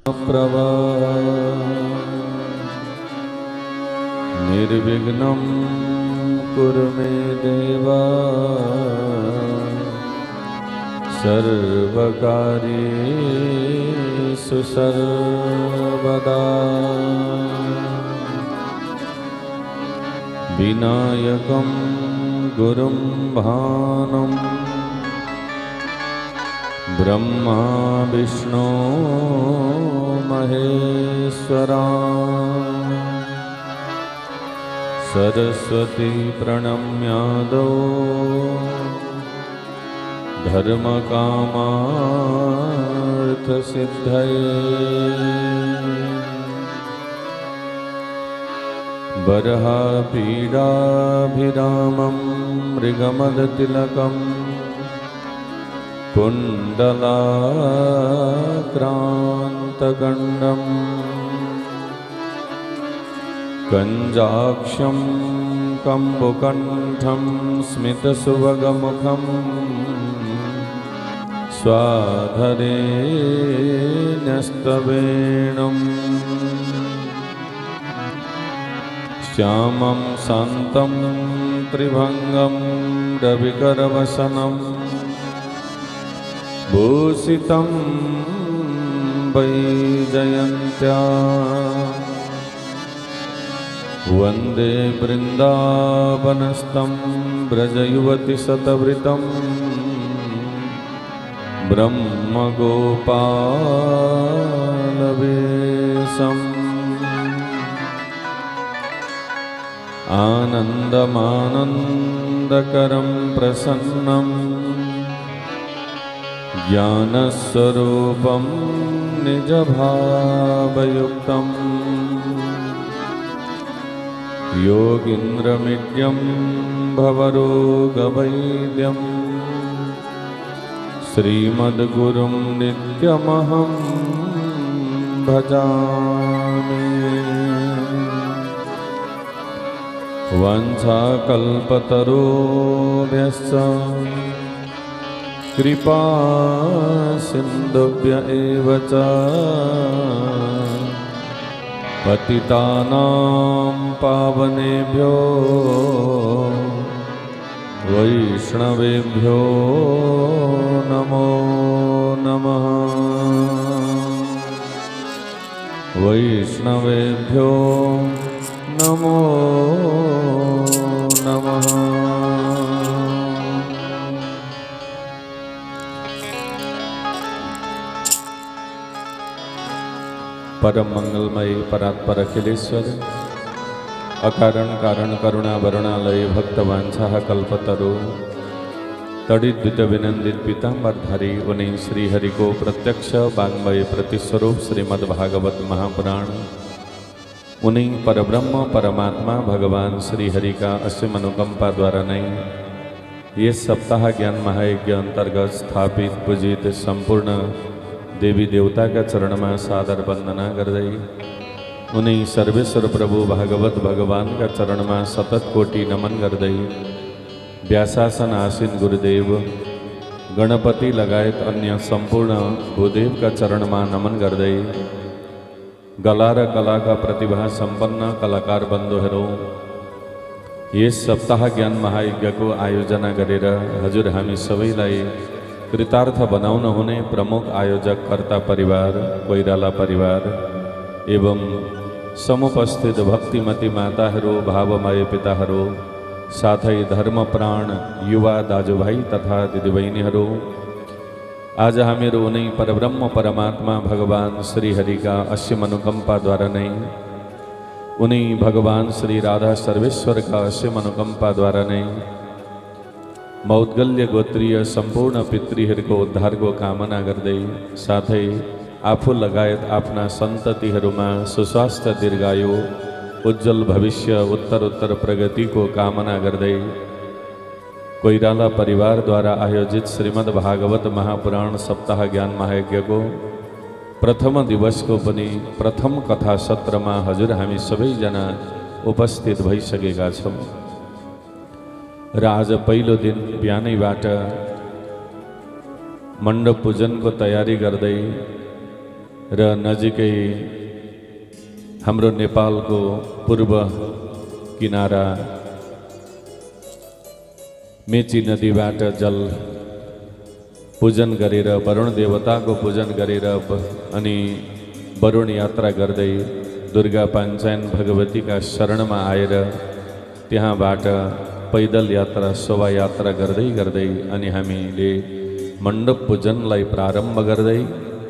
प्रभा निर्विघ्नं कुरु मे देवा सर्वकार्येषु सर्वदा विनायकं गुरुं भानं ब्रह्मा विष्णु महेश्वरा सरस्वती प्रणम्यादो धर्मकामार्थसिद्धये बर्हापीडाभिरामं मृगमदतिलकं कुण्डलाक्रान्तगण्डम् कञ्जाक्षं कम्बुकण्ठं स्मितसुभगमुखं स्वाधरे न्यस्तवेणुं श्यामं शान्तं त्रिभङ्गं रविकरवसनं भूषितं वैजयन्त्या वन्दे वृन्दावनस्थं व्रजयुवतिशतवृतं ब्रह्मगोपालवेशम् आनन्दमानन्दकरं प्रसन्नं ज्ञानस्वरूपं निजभावयुक्तम् योगीन्द्रमिड्यं भवरोगवैद्यं श्रीमद्गुरुं नित्यमहं भजामि। वंशाकल्पतरुभ्यश्च कृपा सिन्धुभ्य एव च पतितानां पावनेभ्यो वैष्णवेभ्यो नमो नमः। वैष्णवेभ्यो नमो नमः। परम मंगलमय परात्पर अखिलेश्वर अकारण कारण करुणा वरुणालय भक्तवांछा कल्पतरु तड़िद्वित विनंदित पीतांबरधारी उन्हीं श्री हरि को प्रत्यक्ष वाङ्मय प्रतिस्वरूप श्रीमद्भागवत महापुराण उन्हीं परब्रह्म परमात्मा भगवान श्री हरि का असीम अनुकंपा द्वारा नहीं ये सप्ताह ज्ञान महायज्ञ अंतर्गत स्थापित पूजित संपूर्ण देवी देवता का चरण में सादर वंदना कर रही उन्हीं सर्वेश्वर प्रभु भागवत भगवान का चरण में सतत कोटि नमन कर रही व्यासासन आसीन गुरुदेव गणपति लगायत अन्य संपूर्ण भूदेव का चरण में नमन कर रही गलार कला का प्रतिभा संपन्न कलाकार बंधुहरों ये सप्ताह ज्ञान महायज्ञ को आयोजना गरेर हजुर हामी सबैलाई कृतार्थ बनाउन हुने प्रमुख आयोजक कर्ता परिवार कोइराला परिवार एवं समुपस्थित भक्तिमती माताहरू भावमय पिताहरू साथै धर्मप्राण युवा दाजुभाइ तथा दिदीबहिनीहरू आज हामीहरू उनै परब्रह्म परमात्मा भगवान श्री हरि का असीम अनुकंपा द्वारा नै उनै भगवान श्री राधा सर्वेश्वर का असीम अनुकंपा द्वारा नै मौद्गल्य गोत्रीय संपूर्ण पितृहरूको उद्धारको कामना गर्दै साथै आफू लगायत आफ्ना सन्ततिहरूमा सुस्वास्थ्य दीर्घायु उज्जवल भविष्य उत्तरोत्तर प्रगतिको कामना गर्दै कोइराला परिवार द्वारा आयोजित श्रीमद् भागवत महापुराण सप्ताह ज्ञान महायज्ञ को प्रथम दिवस को पनि प्रथम कथा सत्र में हजुर हामी सबैजना उपस्थित भइसकेका छौं र आज पहिलो दिन बिहानैबाट मण्डप पूजन को तयारी गर्दै र नजिकै हाम्रो नेपालको पूर्व किनारा मेची नदीबाट जल पूजन गरेर वरुण देवताको पूजन गरेर अनि वरुण यात्रा गर्दै दुर्गा पाञ्चायन भगवतीका शरणमा आएर त्यहाँबाट पैदल यात्रा शोभायात्रा गर्दै गर्दै अनि हामीले मण्डप पूजनलाई प्रारम्भ गर्दै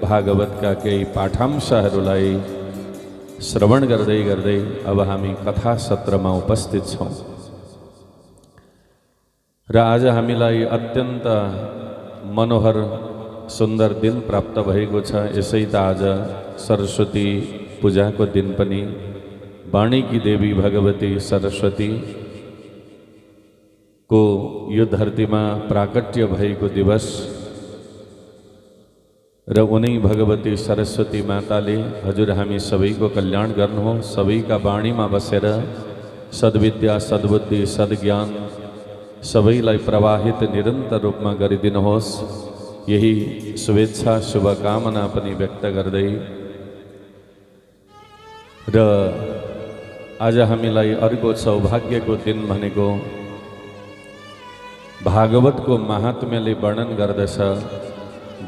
भागवतका केही पाठांशहरूलाई श्रवण गर्दै गर्दै अब हामी कथा सत्रमा उपस्थित छौँ र आज हामीलाई अत्यन्त मनोहर सुन्दर दिन प्राप्त भएको छ। यसै त आज सरस्वती पूजाको दिन पनि वाणीकी देवी भगवती सरस्वती को यो धरतीमा प्राकट्य भएको दिवस र उनै भगवती सरस्वती माताले हजुर हामी सबैको कल्याण गर्नुहोस्, सबैका वाणीमा बसेर सद्विद्या सद्बुद्धि सद्ज्ञान सबैलाई प्रवाहित निरन्तर रूपमा गरिदिनुहोस्, यही शुभेच्छा शुभकामना पनि व्यक्त गर्दै र आज हामीलाई अर्को सौभाग्यको दिन भनेको भागवतको महात्म्यले वर्णन गर्दछ।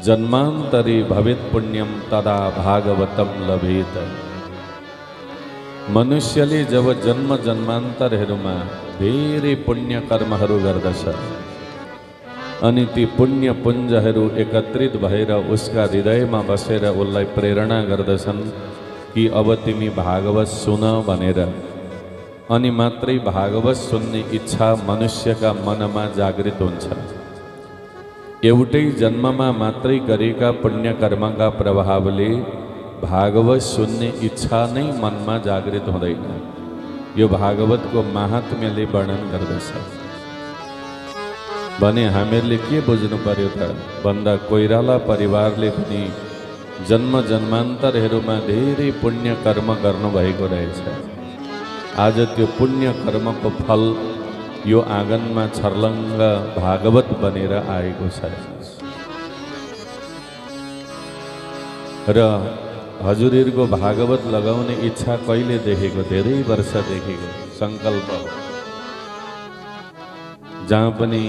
जन्मान्तरी भवेत् पुण्यम तदा भागवतम लभेत। मनुष्यले जब जन्म जन्मान्तरहरूमा धेरै पुण्य कर्महरू गर्दछ अनि ती पुण्य पुञ्जहरू एकत्रित भएर उसका हृदयमा बसेर उसलाई प्रेरणा गर्दछन् कि अब तिमी भागवत सुन भनेर, अनि मात्रै भागवत सुन्ने इच्छा मनुष्यका मनमा जागृत हुन्छ। एउटै जन्ममा मात्रै गरेका पुण्य कर्मका प्रभावले भागवत सुन्ने इच्छा नै मनमा जागृत हुँदैन। यो भागवतको महात्म्यले वर्णन गर्दछ। भने हामीहरूले के बुझ्नु पर्यो त भन्दा कोइराला परिवारले पनि जन्म जन्मान्तरहरूमा धेरै पुण्य कर्म गर्नुभएको रहेछ। आज त्यो पुण्य कर्मको फल यो आँगनमा छर्लङ्ग भागवत बनेर आएको छ र हजुरहरूको भागवत लगाउने इच्छा कहिले देखेको? धेरै वर्ष देखेको सङ्कल्प हो। जहाँ पनि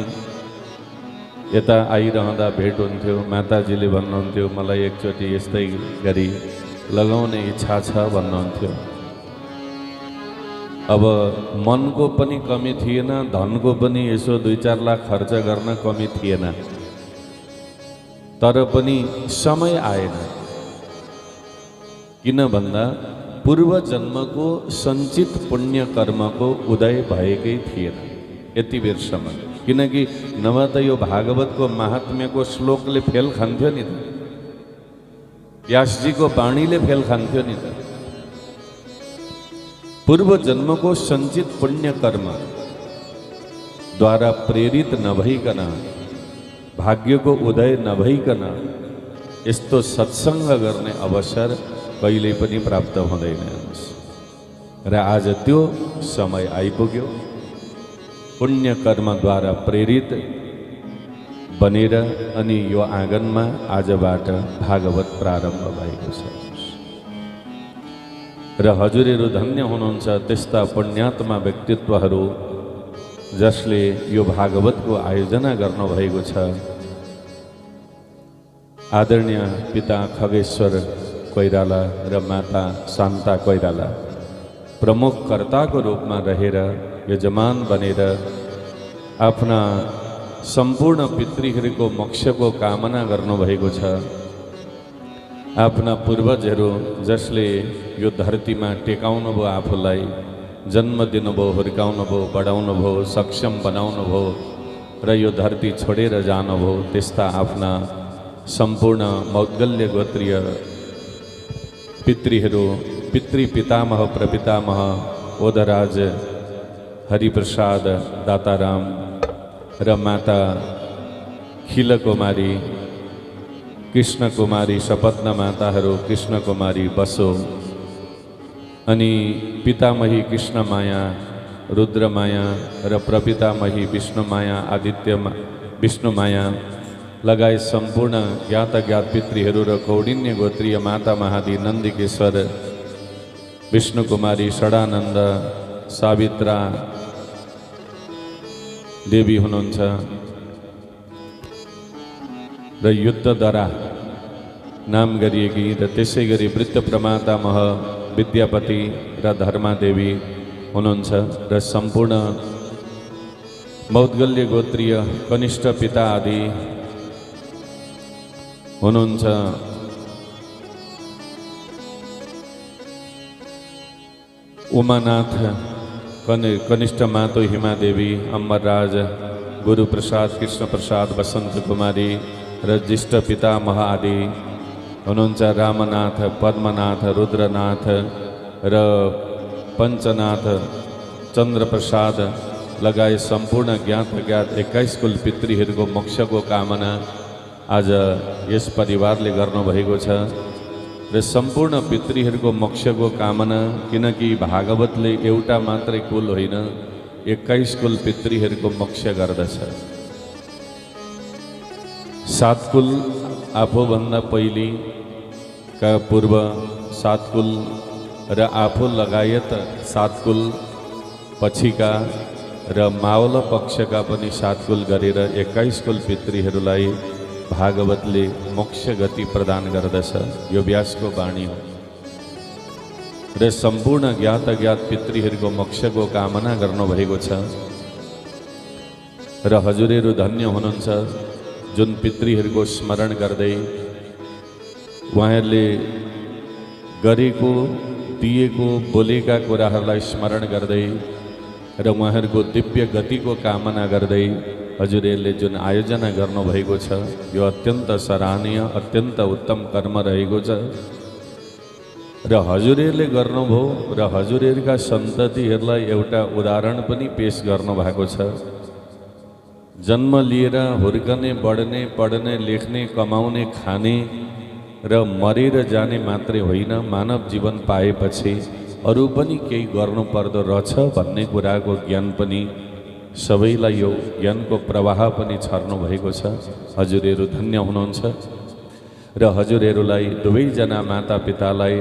यता आइरहँदा भेट हुन्थ्यो, माताजीले भन्नुहुन्थ्यो मलाई एकचोटि यस्तै गरी लगाउने इच्छा छ भन्नुहुन्थ्यो। अब मनको पनि कमी थिएन, धनको पनि यसो 2-4 लाख खर्च गर्न कमी थिएन, तर पनि समय आएन। किन भन्दा पूर्व जन्मको सञ्चित पुण्य कर्मको उदय भएकै थिएन यति बेरसम्म। किनकि नभए त यो भागवतको महात्म्यको श्लोकले फेल खान्थ्यो नि त, व्यासजीको वाणीले फेल खान्थ्यो नि त। पूर्व जन्मको सञ्चित पुण्य कर्म द्वारा प्रेरित नभइकन, भाग्यको उदय नभइकन यस्तो सत्सङ्ग गर्ने अवसर कहिल्यै पनि प्राप्त हुँदैन र आज त्यो समय आइपुग्यो। पुण्य कर्मद्वारा प्रेरित बनेर अनि यो आँगनमा आजबाट भागवत प्रारम्भ भएको छ र हजुरहरू धन्य हुनुहुन्छ त्यस्ता पुण्यात्मा व्यक्तित्वहरू जसले यो भागवतको आयोजना गर्नुभएको छ। आदरणीय पिता खगेश्वर कोइराला र माता शान्ता कोइराला प्रमुख कर्ताको रूपमा रहेर यजमान बनेर आफ्ना सम्पूर्ण पितृहरूको मोक्षको कामना गर्नुभएको छ। आफ्ना पूर्वजहरू जसले यो धरतीमा टेकाउनु भयो, आफूलाई जन्म दिनुभयो, हुर्काउनु भयो, बढाउनु भयो, सक्षम बनाउनु भयो र यो धरती छोडेर जानुभयो, त्यस्ता आफ्ना सम्पूर्ण मौद्गल्य गोत्रीय पितृहरू, पितृ पितामह प्रपितामह ओदराज हरिप्रसाद दाताराम र माता खिलकुमारी कृष्णकुमारी सपत्न माताहरू कृष्णकुमारी बसो अनि पितामही कृष्णमाया रुद्रमाया र प्रपितामही विष्णुमाया आदित्य विष्णुमाया लगायत सम्पूर्ण ज्ञात अज्ञात पितृहरू र कौडिन्य गोत्रीय माता महादी नन्दीकेश्वर विष्णुकुमारी षडानन्द सावित्रा देवी हुनुहुन्छ र युद्धधरा नाम गरिएकी र त्यसै गरी वृद्ध प्रमाता मह विद्यापति र धर्मादेवी हुनुहुन्छ र सम्पूर्ण मौद्गल्य गोत्रीय कनिष्ठ पिता आदि हुनुहुन्छ। उमानाथ कनिष्ठ मातो हिमादेवी, अमरराज, गुरुप्रसाद, कृष्ण प्रसाद, वसंत कुमारी र ज्येष्ठ पिता मह आदि हुनुहुन्छ। रामनाथ, पद्मनाथ, रुद्रनाथ र पञ्चनाथ, चन्द्रप्रसाद लगायत सम्पूर्ण ज्ञात अज्ञात 21 कुल पितृहरूको मोक्षको कामना आज यस परिवारले गर्नुभएको छ र सम्पूर्ण पितृहरूको मोक्षको कामना, किनकि भागवतले एउटा मात्रै कुल होइन 21 कुल पितृहरूको मोक्ष गर्दछ। 7 कुल आफूभन्दा पहिलेका पूर्व 7 कुल र आफू लगायत 7 कुल पछिका र मावल पक्षका पनि 7 कुल गरेर 21 कुल पितृहरूलाई भागवतले मोक्ष गति प्रदान गर्दछ। यो व्यासको वाणी हो र सम्पूर्ण ज्ञात अज्ञात पितृहरूको मोक्षको कामना गर्नुभएको छ र हजुरहरू धन्य हुनुहुन्छ जुन पितृहरूको स्मरण गर्दै उहाँहरूले गरेको दिएको बोलेका कुराहरूलाई स्मरण गर्दै र उहाँहरूको दिव्य गतिको कामना गर्दै हजुरहरूले जुन आयोजना गर्नुभएको छ यो अत्यन्त सराहनीय, अत्यन्त उत्तम कर्म रहेको छ र हजुरहरूले गर्नुभयो र हजुरहरूका सन्ततिहरूलाई एउटा उदाहरण पनि पेश गर्नुभएको छ। जन्म लिएर हुर्कने, बढ्ने, पढ्ने, लेख्ने, कमाउने, खाने र मरेर जाने मात्रै होइन, मानव जीवन पाएपछि अरू पनि केही गर्नुपर्दो रहेछ भन्ने कुराको ज्ञान पनि सबैलाई यो ज्ञानको प्रवाह पनि छर्नु भएको छ। हजुरहरू धन्य हुनुहुन्छ र हजुरहरूलाई दुवैजना माता पितालाई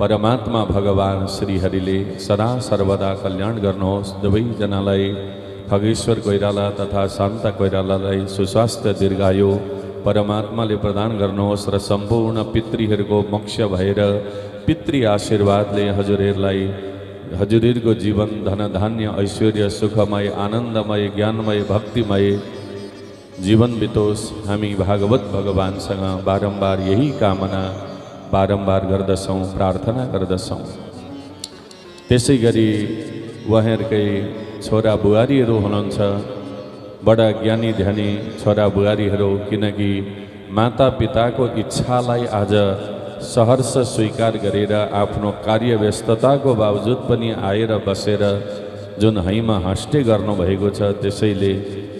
परमात्मा भगवान श्रीहरिले सदा सर्वदा कल्याण गर्नुहोस्। दुवैजनालाई खगेश्वर कोइराला तथा शान्ता कोइरालालाई सुस्वास्थ्य दीर्घायु परमात्माले प्रदान गर्नुहोस् र सम्पूर्ण पितृहरूको मोक्ष भएर पितृ आशीर्वादले हजुरहरूलाई हजुरहरूको जीवन धन धान्य ऐश्वर्य सुखमय आनन्दमय ज्ञानमय भक्तिमय जीवन बितोस्। हामी भागवत भगवानसँग बारम्बार यही कामना बारम्बार गर्दछौँ, प्रार्थना गर्दछौँ। त्यसै गरी उहाँहरूकै छोरा बुहारीहरू हुनुहुन्छ, बडा ज्ञानी ध्यानी छोरा बुहारीहरू, किनकि माता पिताको इच्छालाई आज सहर्ष स्वीकार गरेर आफ्नो कार्य व्यस्तताको बावजुद पनि आएर बसेर जुन हैमा हाँस्टे गर्नुभएको छ, त्यसैले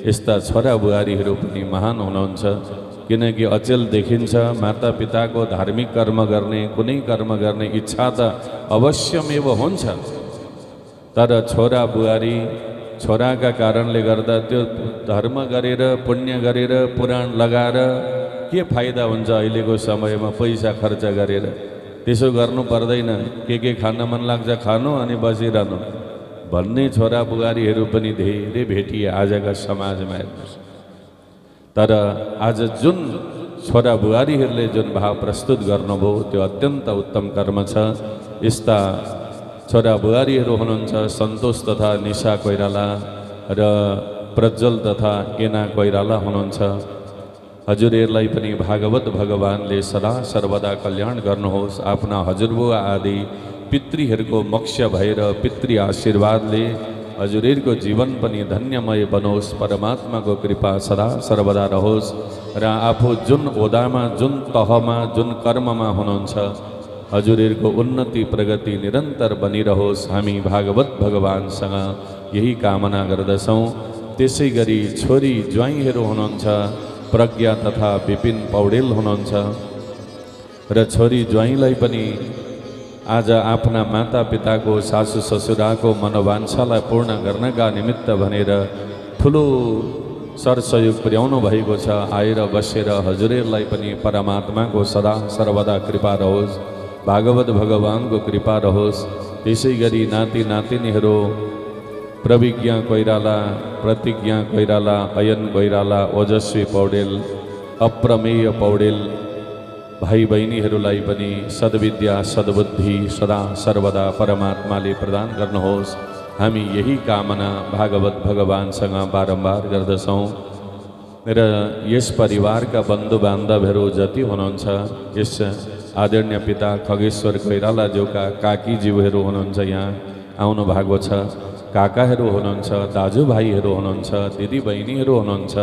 यस्ता छोरा बुहारीहरू पनि महान हुनुहुन्छ। किनकि अचेल देखिन्छ माता पिताको धार्मिक कर्म गर्ने, कुनै कर्म गर्ने इच्छा त अवश्यमेव हुन्छ, तर छोरा बुहारी छोराका कारणले गर्दा त्यो धर्म गरेर पुण्य गरेर पुराण लगाएर के फाइदा हुन्छ? अहिलेको समयमा पैसा खर्च गरेर त्यसो गर्नु पर्दैन। के खान मन लाग्छ खानु अनि बसिरहनु भन्ने छोरा बुहारीहरू पनि धेरै भेटिए आजका समाजमा हेर्नुहोस्। तर आज जुन छोरा बुहारीहरूले जुन भाव प्रस्तुत गर्नुभयो त्यो अत्यन्त उत्तम कर्म छ। यस्ता छोरा बुहारीहरू हुनुहुन्छ सन्तोष तथा निशा कोइराला र प्रज्वल तथा एना कोइराला हुनुहुन्छ। हजुरहरूलाई पनि भागवत भगवानले सदा सर्वदा कल्याण गर्नुहोस्। आफ्ना हजुरबुवा आदि पितृहरूको मोक्ष भएर पितृ आशीर्वादले हजुरहरूको जीवन पनि धन्यमय बनोस्। परमात्माको कृपा सदा सर्वदा रहोस् र आफू जुन ओदामा, जुन तहमा, जुन कर्ममा हुनुहुन्छ हजुरहरूको उन्नति प्रगति निरन्तर बनिरहोस्। हामी भागवत भगवानसँग यही कामना गर्दछौँ। त्यसै गरी छोरी ज्वाइँहरू हुनुहुन्छ, प्रज्ञा तथा विपिन पौडेल हुनुहुन्छ र छोरी ज्वाइँलाई पनि आज आफ्ना माता पिताको सासु ससुराको मनोवाञ्छालाई पूर्ण गर्नका निमित्त भनेर ठुलो सरसहयोग पुर्याउनु भएको छ। आएर बसेर हजुरहरूलाई पनि परमात्माको सदा सर्वदा कृपा रहोस्, भागवत भगवानको कृपा रहोस्। त्यसै गरी नाति नातिनीहरू प्रविज्ञा कोइराला, प्रतिज्ञा कोइराला, अयन कोइराला, ओजस्वी पौडेल, अप्रमेय पौडेल भाइ बहिनीहरूलाई पनि सद्विद्या सद्बुद्धि सदा सर्वदा परमात्माले प्रदान गर्नुहोस्। हामी यही कामना भागवत भगवानसँग बारम्बार गर्दछौँ। र यस परिवारका बन्धु बान्धवहरू जति हुनुहुन्छ, यस आदरणीय पिता खगेश्वर कोइरालाज्यूका काकीज्यूहरू हुनुहुन्छ, यहाँ आउनु भएको छ। काकाहरू हुनुहुन्छ, दाजुभाइहरू हुनुहुन्छ, दिदीबहिनीहरू हुनुहुन्छ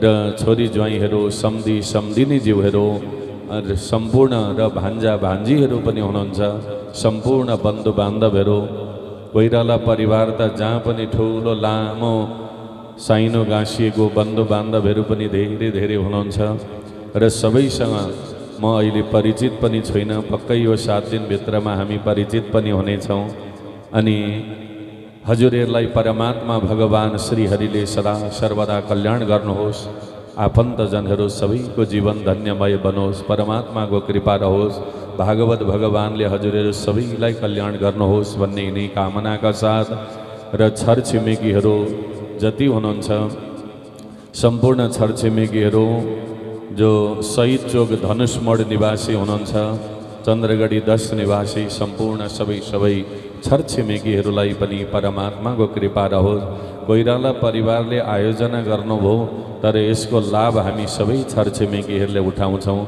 र छोरी ज्वाइँहरू, सम्धी सम्धिनीज्यूहरू र सम्पूर्ण र भान्जा भान्जीहरू पनि हुनुहुन्छ। सम्पूर्ण बन्धु बान्धवहरू कोइराला परिवार त जहाँ पनि ठुलो लामो साइनो गाँसिएको बन्धु बान्धवहरू पनि धेरै धेरै हुनुहुन्छ र सबैसँग म अहिले परिचित पनि छुइनँ। पक्कै यो 7 दिनभित्रमा हामी परिचित पनि हुनेछौँ। अनि हजुरहरूलाई परमात्मा भगवान श्रीहरिले सदा सर्वदा कल्याण गर्नुहोस्। आफन्तजनहरू सबैको जीवन धन्यमय बनोस्, परमात्माको कृपा रहोस्। भागवत भगवानले हजुरहरू सबैलाई कल्याण गर्नुहोस् भन्ने यिनै कामनाका साथ र छरछिमेकीहरू जति हुनुहुन्छ, सम्पूर्ण छरछिमेकीहरू जो शहीद चोक धनुषमोड निवासी हुनुहुन्छ, चन्द्रगढी 10 निवासी सम्पूर्ण सबै छरछिमेकीहरूलाई पनि परमात्माको कृपा रहोस्। कोइराला परिवारले आयोजना गर्नुभयो, तर यसको लाभ हामी सबै छरछिमेकीहरूले उठाउँछौँ।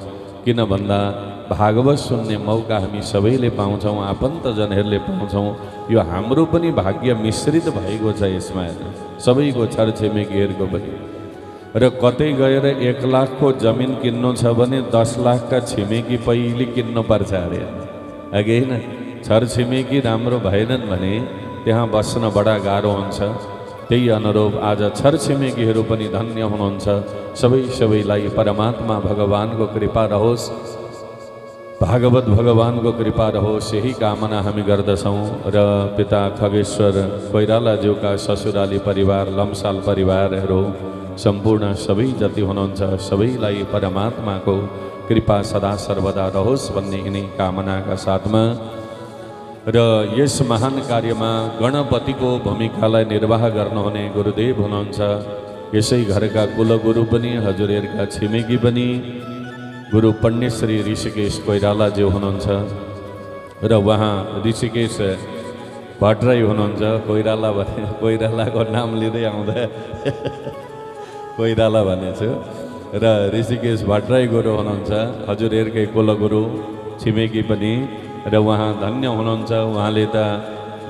किन भन्दा भागवत सुन्ने मौका हामी सबैले पाउँछौँ, आफन्तजनहरूले पाउँछौँ। यो हाम्रो पनि भाग्य मिश्रित भएको छ यसमा, सबैको छरछिमेकीहरूको पनि। र कतै गएर 1 लाखको जमिन किन्नु छ भने 10 लाखका छिमेकी पहिले किन्नुपर्छ अरे, अघि होइन? छरछिमेकी राम्रो भएनन् भने त्यहाँ बस्न बडा गाह्रो हुन्छ। त्यही अनुरूप आज छरछिमेकीहरू पनि धन्य हुनुहुन्छ। सबैलाई परमात्मा भगवानको कृपा रहोस्, भागवत भगवानको कृपा रहोस्, यही कामना हामी गर्दछौँ। र पिता खगेश्वर कोइरालाज्यूका ससुराली परिवार, लम्साल परिवारहरू सम्पूर्ण सबै जति हुनुहुन्छ, सबैलाई परमात्माको कृपा सदा सर्वदा रहोस् भन्ने यिनै कामनाका साथमा र यस महान कार्यमा गणपतिको भूमिकालाई निर्वाह गर्नुहुने गुरुदेव हुनुहुन्छ। यसै घरका कुलगुरु पनि, हजुरहरूका छिमेकी पनि गुरु पण्डितश्री ऋषिकेश कोइरालाज्यू हुनुहुन्छ र उहाँ ऋषिकेश भट्टराई हुनुहुन्छ। कोइराला भने कोइरालाको नाम लिँदै आउँदा कोइराला भनेछु। र ऋषिकेश भट्टराई गुरु हुनुहुन्छ, हजुरहरूकै कुलगुरु, छिमेकी पनि, र उहाँ धन्य हुनुहुन्छ। उहाँले त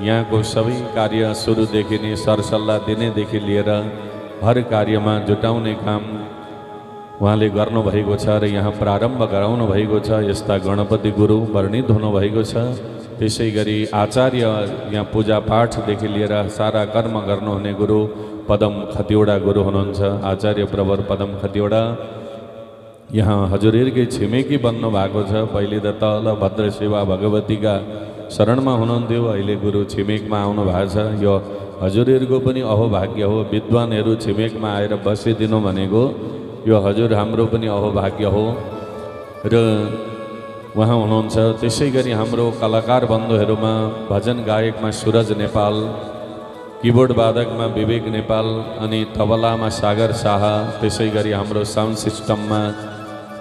यहाँको सबै कार्य सुरुदेखि नै सरसल्लाह दिनेदेखि लिएर हर कार्यमा जुटाउने काम उहाँले गर्नुभएको छ र यहाँ प्रारम्भ गराउनु भएको छ। यस्ता गणपति गुरु वर्णित हुनुभएको छ। त्यसै गरी आचार्य यहाँ पूजापाठदेखि लिएर सारा कर्म गर्नुहुने गुरु पदम खतिवडा गुरु हुनुहुन्छ। आचार्य प्रवर पदम खतिवडा यहाँ हजुरहरूकै छिमेकी बन्नु भएको छ। पहिले त तल भद्रसेवा भगवतीका शरणमा हुनुहुन्थ्यो, अहिले गुरु छिमेकमा आउनु भएको छ। यो हजुरहरूको पनि अहोभाग्य हो। विद्वानहरू छिमेकमा आएर बसिदिनु भनेको यो हजुर हाम्रो पनि अहोभाग्य हो। र उहाँ हुनुहुन्छ। त्यसै गरी हाम्रो कलाकार बन्धुहरूमा भजन गायकमा सुरज नेपाल, किबोर्ड वादकमा विवेक नेपाल, अनि तबलामा सागर शाह। त्यसै गरी हाम्रो साउन्ड सिस्टममा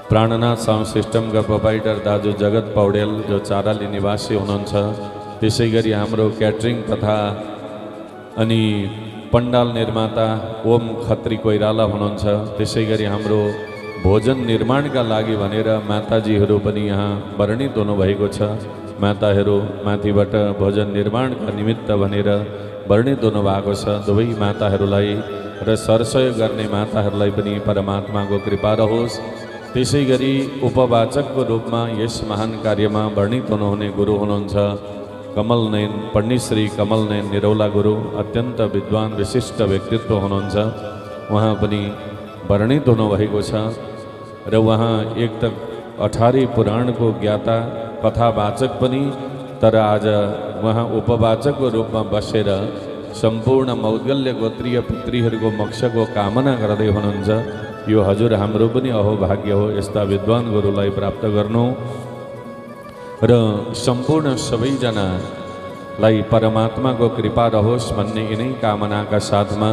प्राणनाथ साउन्ड सिस्टमका प्रोपाइटर दाजु जगत पौडेल जो चाराली निवासी हुनुहुन्छ। त्यसै गरी हाम्रो क्याटरिङ तथा अनि पण्डाल निर्माता ओम खत्री कोइराला हुनुहुन्छ। त्यसै गरी हाम्रो भोजन निर्माणका लागि भनेर माताजीहरू पनि यहाँ वर्णित हुनुभएको छ। माताहरू माथिबाट भोजन निर्माणका निमित्त भनेर वर्णित हुनुभएको छ। दुवै माताहरूलाई र सरसहयोग गर्ने माताहरूलाई पनि परमात्माको कृपा रहोस्। त्यसै गरी उपवाचकको रूपमा यस महान कार्यमा वर्णित हुनुहुने गुरु हुनुहुन्छ कमलनयन पण्डित श्री कमलनयन निरौला गुरु। अत्यन्त विद्वान विशिष्ट व्यक्तित्व हुनुहुन्छ। उहाँ पनि वर्णित हुनुभएको छ र उहाँ एक त 18 पुराणको ज्ञाता कथावाचक पनि, तर आज उहाँ उपवाचकको रूपमा बसेर सम्पूर्ण मौद्गल्य गोत्रीय पितृहरूको मोक्षको कामना गर्दै हुनुहुन्छ। यो हजुर हाम्रो पनि अहोभाग्य हो यस्ता विद्वान गुरुलाई प्राप्त गर्नु र सम्पूर्ण सबैजनालाई परमात्माको कृपा रहोस् भन्ने यिनै कामनाका साथमा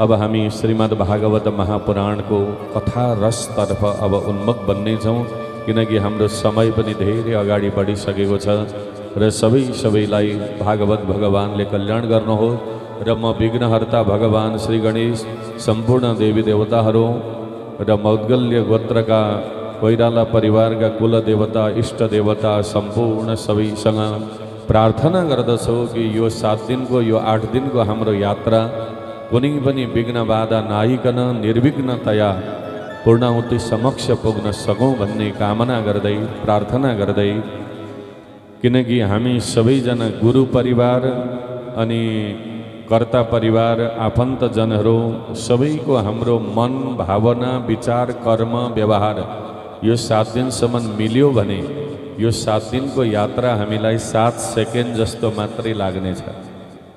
अब हामी श्रीमद् भागवत महापुराणको कथा रसतर्फ अब उन्मुख बन्नेछौँ, किनकि हाम्रो समय पनि धेरै अगाडि बढिसकेको छ र सबैलाई भागवत भगवानले कल्याण गर्नुहोस् र म विघ्नहर्ता भगवान श्री गणेश सम्पूर्ण देवी देवताहरू र मौद्गल्य गोत्रका कोइराला परिवारका कुल देवता इष्ट देवता सम्पूर्ण सबैसँग प्रार्थना गर्दछौ कि यो 7 दिनको यो 8 दिनको हाम्रो यात्रा कुनै पनि विघ्न बाधा नआइकन निर्विघ्नतया पूर्णाहुति समक्ष पुग्न सकौँ भन्ने कामना गर्दै प्रार्थना गर्दै, किनकि हामी सबैजना गुरु परिवार अनि कर्ता परिवार आफन्तजनहरू सबैको हाम्रो मन भावना विचार कर्म व्यवहार यो 7 दिनसम्म मिल्यो भने यो 7 दिनको यात्रा हामीलाई 7 सेकेन्ड जस्तो मात्रै लाग्नेछ।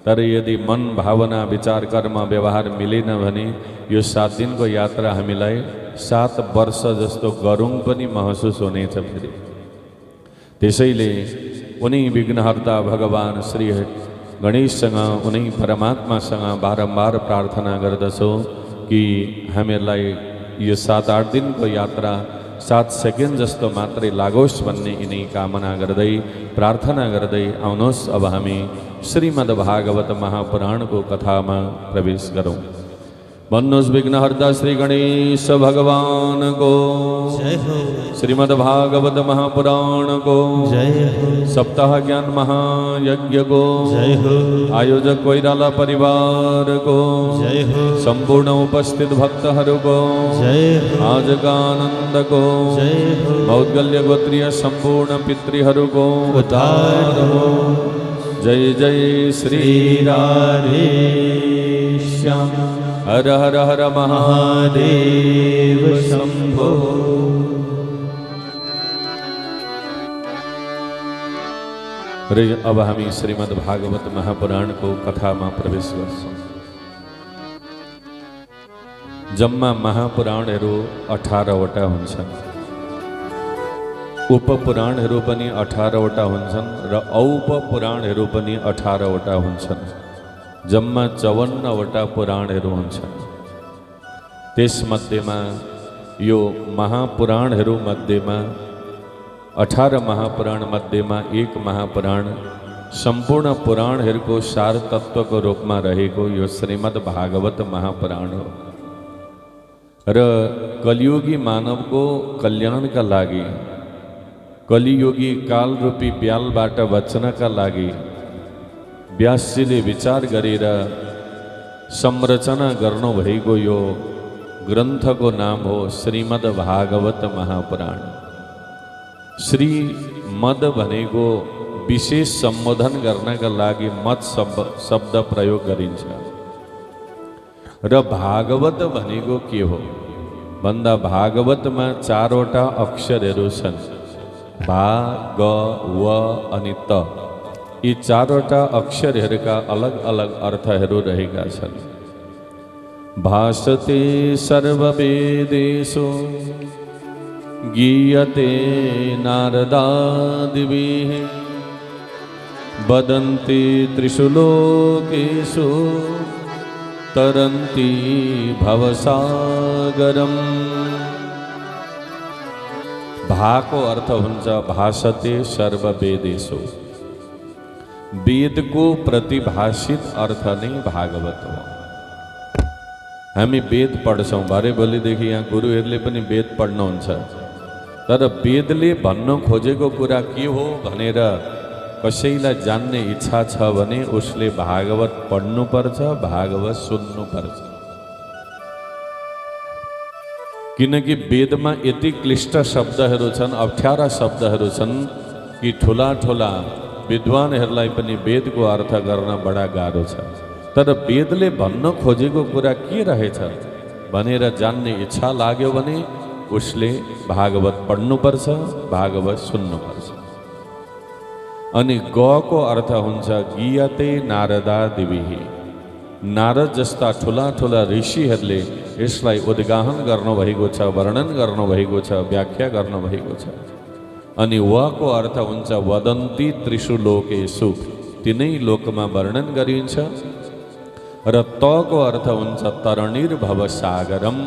तर यदि मन भावना विचार कर्म व्यवहार मिलेन भने यो 7 दिनको यात्रा हामीलाई 7 वर्ष जस्तो गरुङ पनि महसुस हुनेछ फेरि। त्यसैले उनी विघ्नहर्ता भगवान श्री गणेशसँग उनी परमात्मासँग बारम्बार प्रार्थना गर्दछौ कि हामीलाई यो 7-8 दिनको यात्रा 7 सेकेन्ड जस्तो मात्रै लागोस् भन्ने यिनै कामना गर्दै प्रार्थना गर्दै आउनुहोस् अब हामी श्रीमद् भागवत महापुराणको कथामा प्रवेश गरौँ। भन्नुहोस् विघ्नहर्ता श्री गणेश भगवान को जय हो। श्रीमद् भागवत महापुराण को जय हो। सप्ताह ज्ञान महायज्ञ को जय हो। आयोजक कोइराला परिवार को जय हो। संपूर्ण उपस्थित भक्तहरू को जय हो। आज का आनंद को जय हो। मौद्गल्य गोत्रीय संपूर्ण पितृहरू को उद्धार हो। जय जय श्री राधेश्याम। हर हर हर महादेव शंभो। अब हामी श्रीमद् भागवत महापुराणको कथामा प्रवेश गर्छौँ। जम्मा महापुराणहरू 18 वटा हुन्छन्, उपपुराणहरू पनि 18 वटा हुन्छन् र औपपुराणहरू पनि 18 वटा हुन्छन्। जम्मा 54 वटा पुराणहरू हुन्छन्। त्यसमध्येमा यो महापुराणहरू मध्येमा 18 महापुराण मध्येमा एक महापुराण सम्पूर्ण पुराणहरूको सार तत्त्वको रूपमा रहेको यो श्रीमद् भागवत महापुराण हो र कलियुगी मानवको कल्याणका लागि कलियुगी कालरूपी ब्यालबाट बच्नका लागि व्यासजीले विचार गरेर संरचना गर्नुभएको यो ग्रन्थको नाम हो श्रीमद् भागवत महापुराण। श्रीमद् भनेको विशेष सम्बोधन गर्नका लागि मत शब्द प्रयोग गरिन्छ र भागवत भनेको के हो भन्दा भागवतमा 4 वटा अक्षरहरू छन्, भा ग व अनि त। यी 4 वटा अक्षरहरूका अलग अलग अर्थहरू रहेका छन्। भासते सर्ववेदेषु गीयते नारदादिभिः वदन्ति त्रिषु लोकेषु तरन्ति भवसागरम्। भा को अर्थ हुन्छ भासते सर्ववेदेषु, वेद को प्रतिभाषित अर्थ नै भागवत हो। हामी वेद पढ्छौँ, भरे भोलिदेखि यहाँ गुरुहरूले पनि वेद पढ्नुहुन्छ, तर वेदले भन्न खोजेको कुरा के हो भनेर कसैलाई जान्ने इच्छा छ भने उसले भागवत पढ्नुपर्छ, भागवत सुन्नुपर्छ। किनकि वेदमा यति क्लिष्ट शब्दहरू छन्, अप्ठ्यारा शब्दहरू छन् कि ठुला ठुला विद्वानहरूलाई पनि वेदको अर्थ गर्न बडा गाह्रो छ। तर वेदले भन्न खोजेको कुरा के रहेछ भनेर जान्ने इच्छा लाग्यो भने उसले भागवत पढ्नुपर्छ, भागवत सुन्नुपर्छ। अनि ग को अर्थ हुन्छ गीयते नारदादिभिः। नारद जस्ता ठुला ठुला ऋषिहरूले यसलाई उद्गाहन गर्नुभएको छ, वर्णन गर्नुभएको छ, व्याख्या गर्नुभएको छ। अनि वको अर्थ हुन्छ वदन्ती त्रिषु लोकेषु, तीनै लोकमा वर्णन गरिन्छ। र तको अर्थ हुन्छ तरणिर्भव सागरम,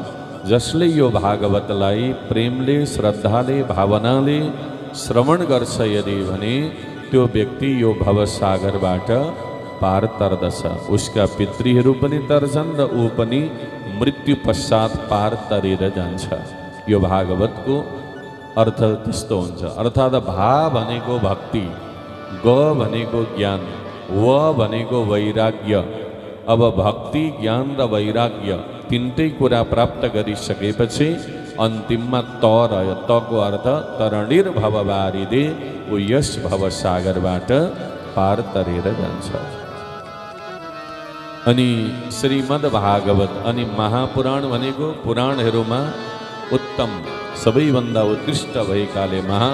जसले यो भागवतलाई प्रेमले, श्रद्धाले, भावनाले श्रवण गर्छ यदि भने त्यो व्यक्ति यो भवसागरबाट पार तर्दछ। उसका पितृहरू पनि तर्छन् र ऊ पनि मृत्यु पश्चात पार तरेर जान्छ। यो भागवतको अर्थ त्यस्तो हुन्छ। अर्थात् भा भनेको भक्ति, ग भनेको ज्ञान, व भनेको वैराग्य। अब भक्ति, ज्ञान र वैराग्य तिनटै कुरा प्राप्त गरिसकेपछि अन्तिममा त रह्यो। तको अर्थ तरणिर भवबारिदे, ऊ यस भवसागरबाट पार तरेर जान्छ। अनि श्रीमद् भागवत अनि महापुराण भनेको पुराणहरूमा उत्तम, सबैभन्दा उत्कृष्ट भएकाले महा।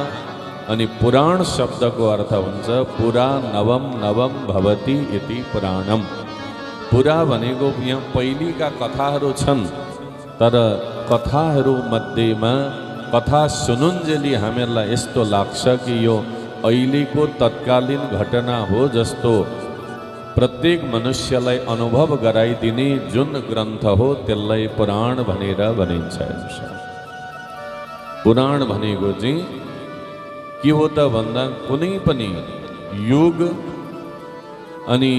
अनि पुराण शब्दको अर्थ हुन्छ पुरा नवम नवम भवति इति पुराणम। पुरा भनेको यहाँ पहिलेका कथाहरू छन्, तर कथाहरू मध्येमा कथा सुनुन्जेली हामीहरूलाई यस्तो लाग्छ कि यो अहिलेको तत्कालीन घटना हो जस्तो प्रत्येक मनुष्यलाई अनुभव गराइदिने जुन ग्रन्थ हो त्यसलाई पुराण भनेर भनिन्छ। पुराण भनेको चाहिँ के हो त भन्दा कुनै पनि युग अनि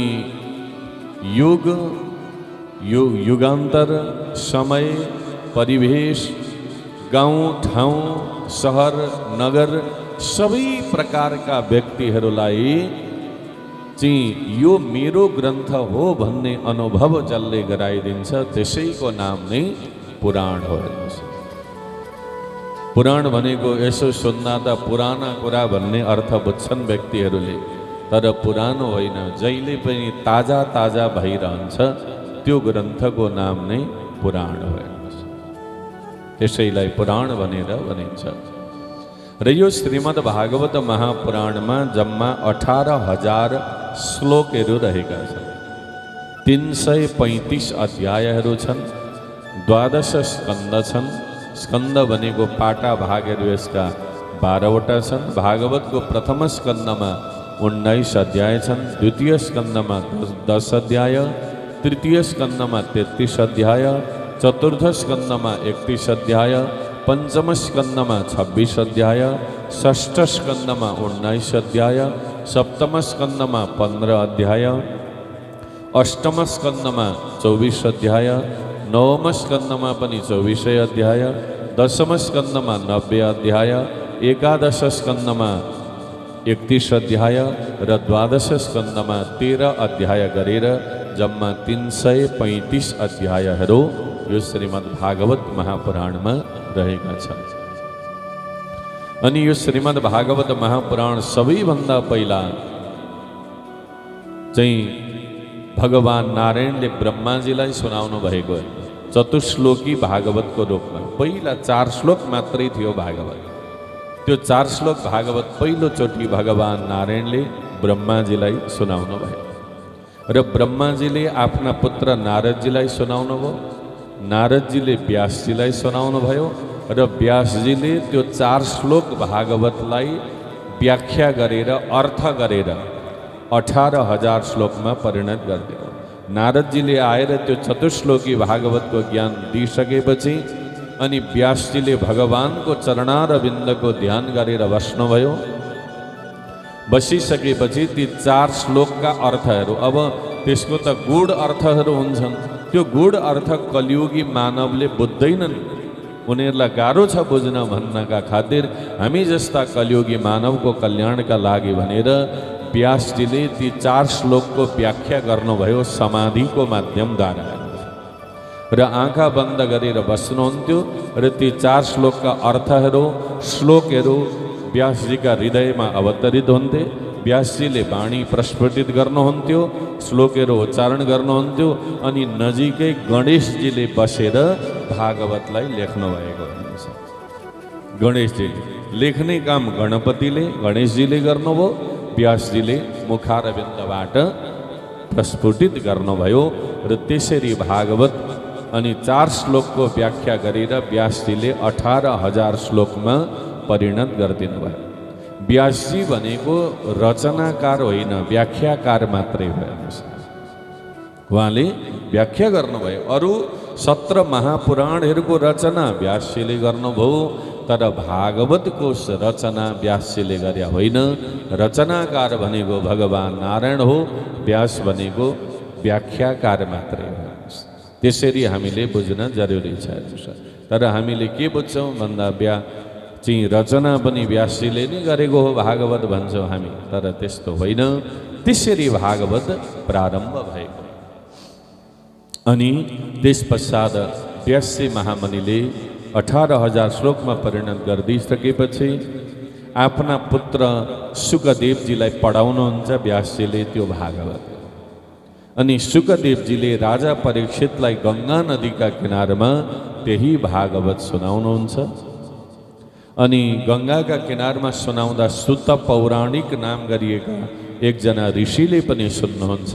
युगान्तर, समय, परिवेश, गाउँ ठाउँ, सहर, नगर सबै प्रकारका व्यक्तिहरूलाई चाहिँ यो मेरो ग्रन्थ हो भन्ने अनुभव जसले गराइदिन्छ त्यसैको नाम नै पुराण हो। पुराण भनेको यसो सुन्दा त पुराना कुरा भन्ने अर्थ बुझ्छन् व्यक्तिहरूले, तर पुरानो होइन, जहिले पनि ताजा ताजा भइरहन्छ त्यो ग्रन्थको नाम नै पुराण हो। त्यसैलाई पुराण भनेर भनिन्छ। र यो श्रीमद् भागवत महापुराणमा जम्मा 18,000 श्लोकहरू रहेका छन्। 335 अध्यायहरू छन्, 12 स्कन्द छन्। स्कन्द भनेको पाटा भागहरू यसका 12वटा छन्। भागवतको प्रथम स्कन्दमा 19 अध्याय छन्, द्वितीय स्कन्दमा 10 अध्याय, तृतीय स्कन्दमा 33 अध्याय, चतुर्थ स्कन्दमा 31 अध्याय, पंचम स्कन्दमा 26 अध्याय, षष्ठ स्कन्दमा 19 अध्याय, सप्तम स्कन्दमा 15 अध्याय, अष्टम स्कन्दमा 24 अध्याय, नवम स्कन्दमा पनि 24 अध्याय, दशम स्कन्दमा 90 अध्याय, एकादश स्कन्दमा 31 अध्याय र द्वादश स्कन्दमा 13 अध्याय गरेर जम्मा 335 अध्यायहरू यो श्रीमद् भागवत महापुराणमा रहेका छन्। अनि यो श्रीमद् भागवत महापुराण सबैभन्दा पहिला चाहिँ भगवान नारायणले ब्रह्माजीलाई सुनाउनु भएको चतुश्लोकी भागवतको रूपमा। पहिला 4 श्लोक मात्रै थियो भागवत। त्यो 4 श्लोक भागवत पहिलोचोटि भगवान नारायणले ब्रह्माजीलाई सुनाउनु भयो र ब्रह्माजीले आफ्ना पुत्र नारदजीलाई सुनाउनु भयो, नारदजीले व्यासजीलाई सुनाउनु भयो र व्यासजीले त्यो 4 श्लोक भागवतलाई व्याख्या गरेर अर्थ गरेर 18,000 श्लोकमा परिणत गरिदियो। नारदजीले आएर त्यो चतुश्लोकी भागवतको ज्ञान दिइसकेपछि अनि व्यासजीले भगवानको चरणारविन्दको ध्यान गरेर बस्नुभयो। बसिसकेपछि ती 4 श्लोकका अर्थहरू, अब त्यसको त गूढ अर्थहरू हुन्छन्, त्यो गूढ अर्थ कलियुगी मानवले बुझ्दैनन्, उनीहरूलाई गाह्रो छ बुझ्न भन्नका खातिर हामी जस्ता कलियुगी मानवको कल्याणका लागि भनेर व्यासजीले ती 4 श्लोकको व्याख्या गर्नुभयो समाधिको माध्यमद्वारा र आँखा बन्द गरेर बस्नुहुन्थ्यो र ती 4 श्लोकका अर्थहरू, श्लोकहरू व्यासजीका हृदयमा अवतरित हुन्थे। व्यासजीले वाणी प्रस्फुटित गर्नुहुन्थ्यो, श्लोकहरू उच्चारण गर्नुहुन्थ्यो अनि नजिकै गणेशजीले बसेर भागवतलाई लेख्नुभएको हुन्छ। गणेशजीले लेख्ने काम गणपतिले, गणेशजीले गर्नुभयो, व्यासजीले मुखारविन्दबाट प्रस्फुटित गर्नुभयो र त्यसरी भागवत अनि 4 श्लोकको व्याख्या गरेर व्यासजीले 18,000 श्लोकमा परिणत गरिदिनु भयो। व्यासजी भनेको रचनाकार होइन, व्याख्याकार मात्रै भयो। उहाँले व्याख्या गर्नुभयो। अरू 17 महापुराणहरूको रचना व्यासजीले गर्नुभयो, तर भागवतको रचना व्यासजीले गरे होइन। रचनाकार भनेको भगवान नारायण हो, व्यास भनेको व्याख्याकार मात्रै हो। त्यसरी हामीले बुझ्न जरुरी छ। तर हामीले के बुझ्छौँ भन्दा चाहिँ रचना पनि व्यासजीले नै गरेको हो भागवत भन्छौँ हामी, तर त्यस्तो होइन। त्यसरी भागवत प्रारम्भ भएको। अनि त्यस पश्चात व्यासजी महामुनिले 18,000 श्लोकमा परिणत गरिदिइसकेपछि आफ्ना पुत्र शुकदेवजीलाई पढाउनुहुन्छ व्यासजीले त्यो भागवत। अनि शुकदेवजीले राजा परीक्षितलाई गङ्गा नदीका किनारमा त्यही भागवत सुनाउनुहुन्छ। अनि गङ्गाका किनारमा सुनाउँदा सुत पौराणिक नाम गरिएका एकजना ऋषिले पनि सुन्नुहुन्छ।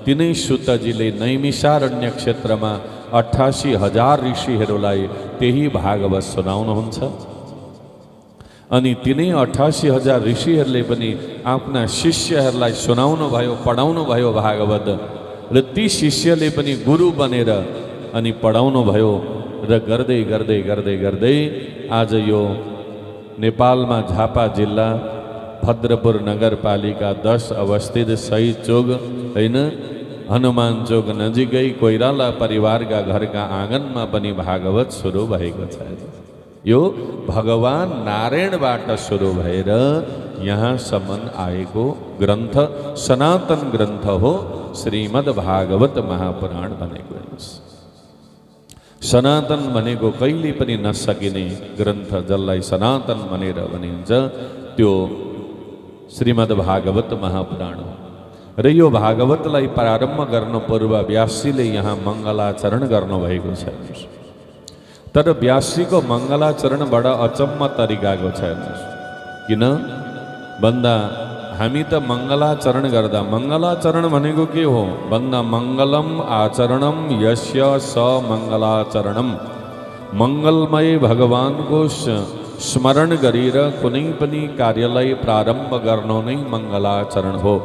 तिनै सुतजीले नैमिषारण्य क्षेत्रमा 88,000 ऋषिहरूलाई त्यही भागवत सुनाउनुहुन्छ। अनि तिनै 88,000 ऋषिहरूले पनि आफ्ना शिष्यहरूलाई सुनाउनु भयो, पढाउनु भयो भागवत। र ती शिष्यले पनि गुरु बनेर अनि पढाउनु भयो। र गर्दै गर्दै गर्दै गर्दै आज यो नेपालमा झापा जिल्ला भद्रपुर नगरपालिका 10 अवस्थित सही चोक होइन, हनुमान चोक नजिकै कोइराला परिवारका घरका आँगनमा पनि भागवत सुरु भएको छ। यो भगवान नारायणबाट सुरु भएर यहाँसम्म आएको ग्रन्थ सनातन ग्रन्थ हो श्रीमद् भागवत महापुराण भनेको। सनातन भनेको कहिले पनि नसकिने ग्रन्थ जसलाई सनातन भनेर भनिन्छ त्यो श्रीमद् भागवत महापुराण हो। र यो भागवतलाई प्रारम्भ गर्नु पूर्व व्यासजीले यहाँ मङ्गलाचरण गर्नुभएको छ। तर व्यासजीको मङ्गलाचरण बडा अचम्म तरिकाको छ। किन भन्दा हामी त मङ्गलाचरण गर्दा, मङ्गलाचरण भनेको के हो भन्दा मङ्गलम आचरणम यस्य स मङ्गलाचरणम। मङ्गलमय भगवानको स्मरण गरेर कुनै पनि कार्यलाई प्रारम्भ गर्नु नै मङ्गलाचरण हो।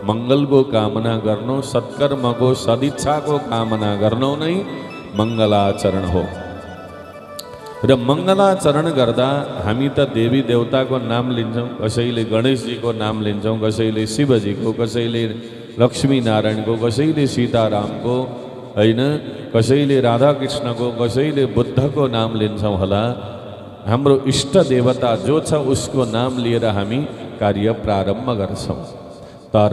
मङ्गलको कामना गर्नु, सत्कर्मको सदिच्छाको कामना गर्नु नै मङ्गलाचरण हो। र मङ्गलाचरण गर्दा हामी त देवी देवताको नाम लिन्छौँ, कसैले गणेशजीको नाम लिन्छौँ, कसैले शिवजीको, कसैले लक्ष्मी नारायणको, कसैले सीतारामको होइन, कसैले राधाकृष्णको, कसैले बुद्धको नाम लिन्छौँ होला। हाम्रो इष्ट देवता जो छ उसको नाम लिएर हामी कार्य प्रारम्भ गर्छौँ। तर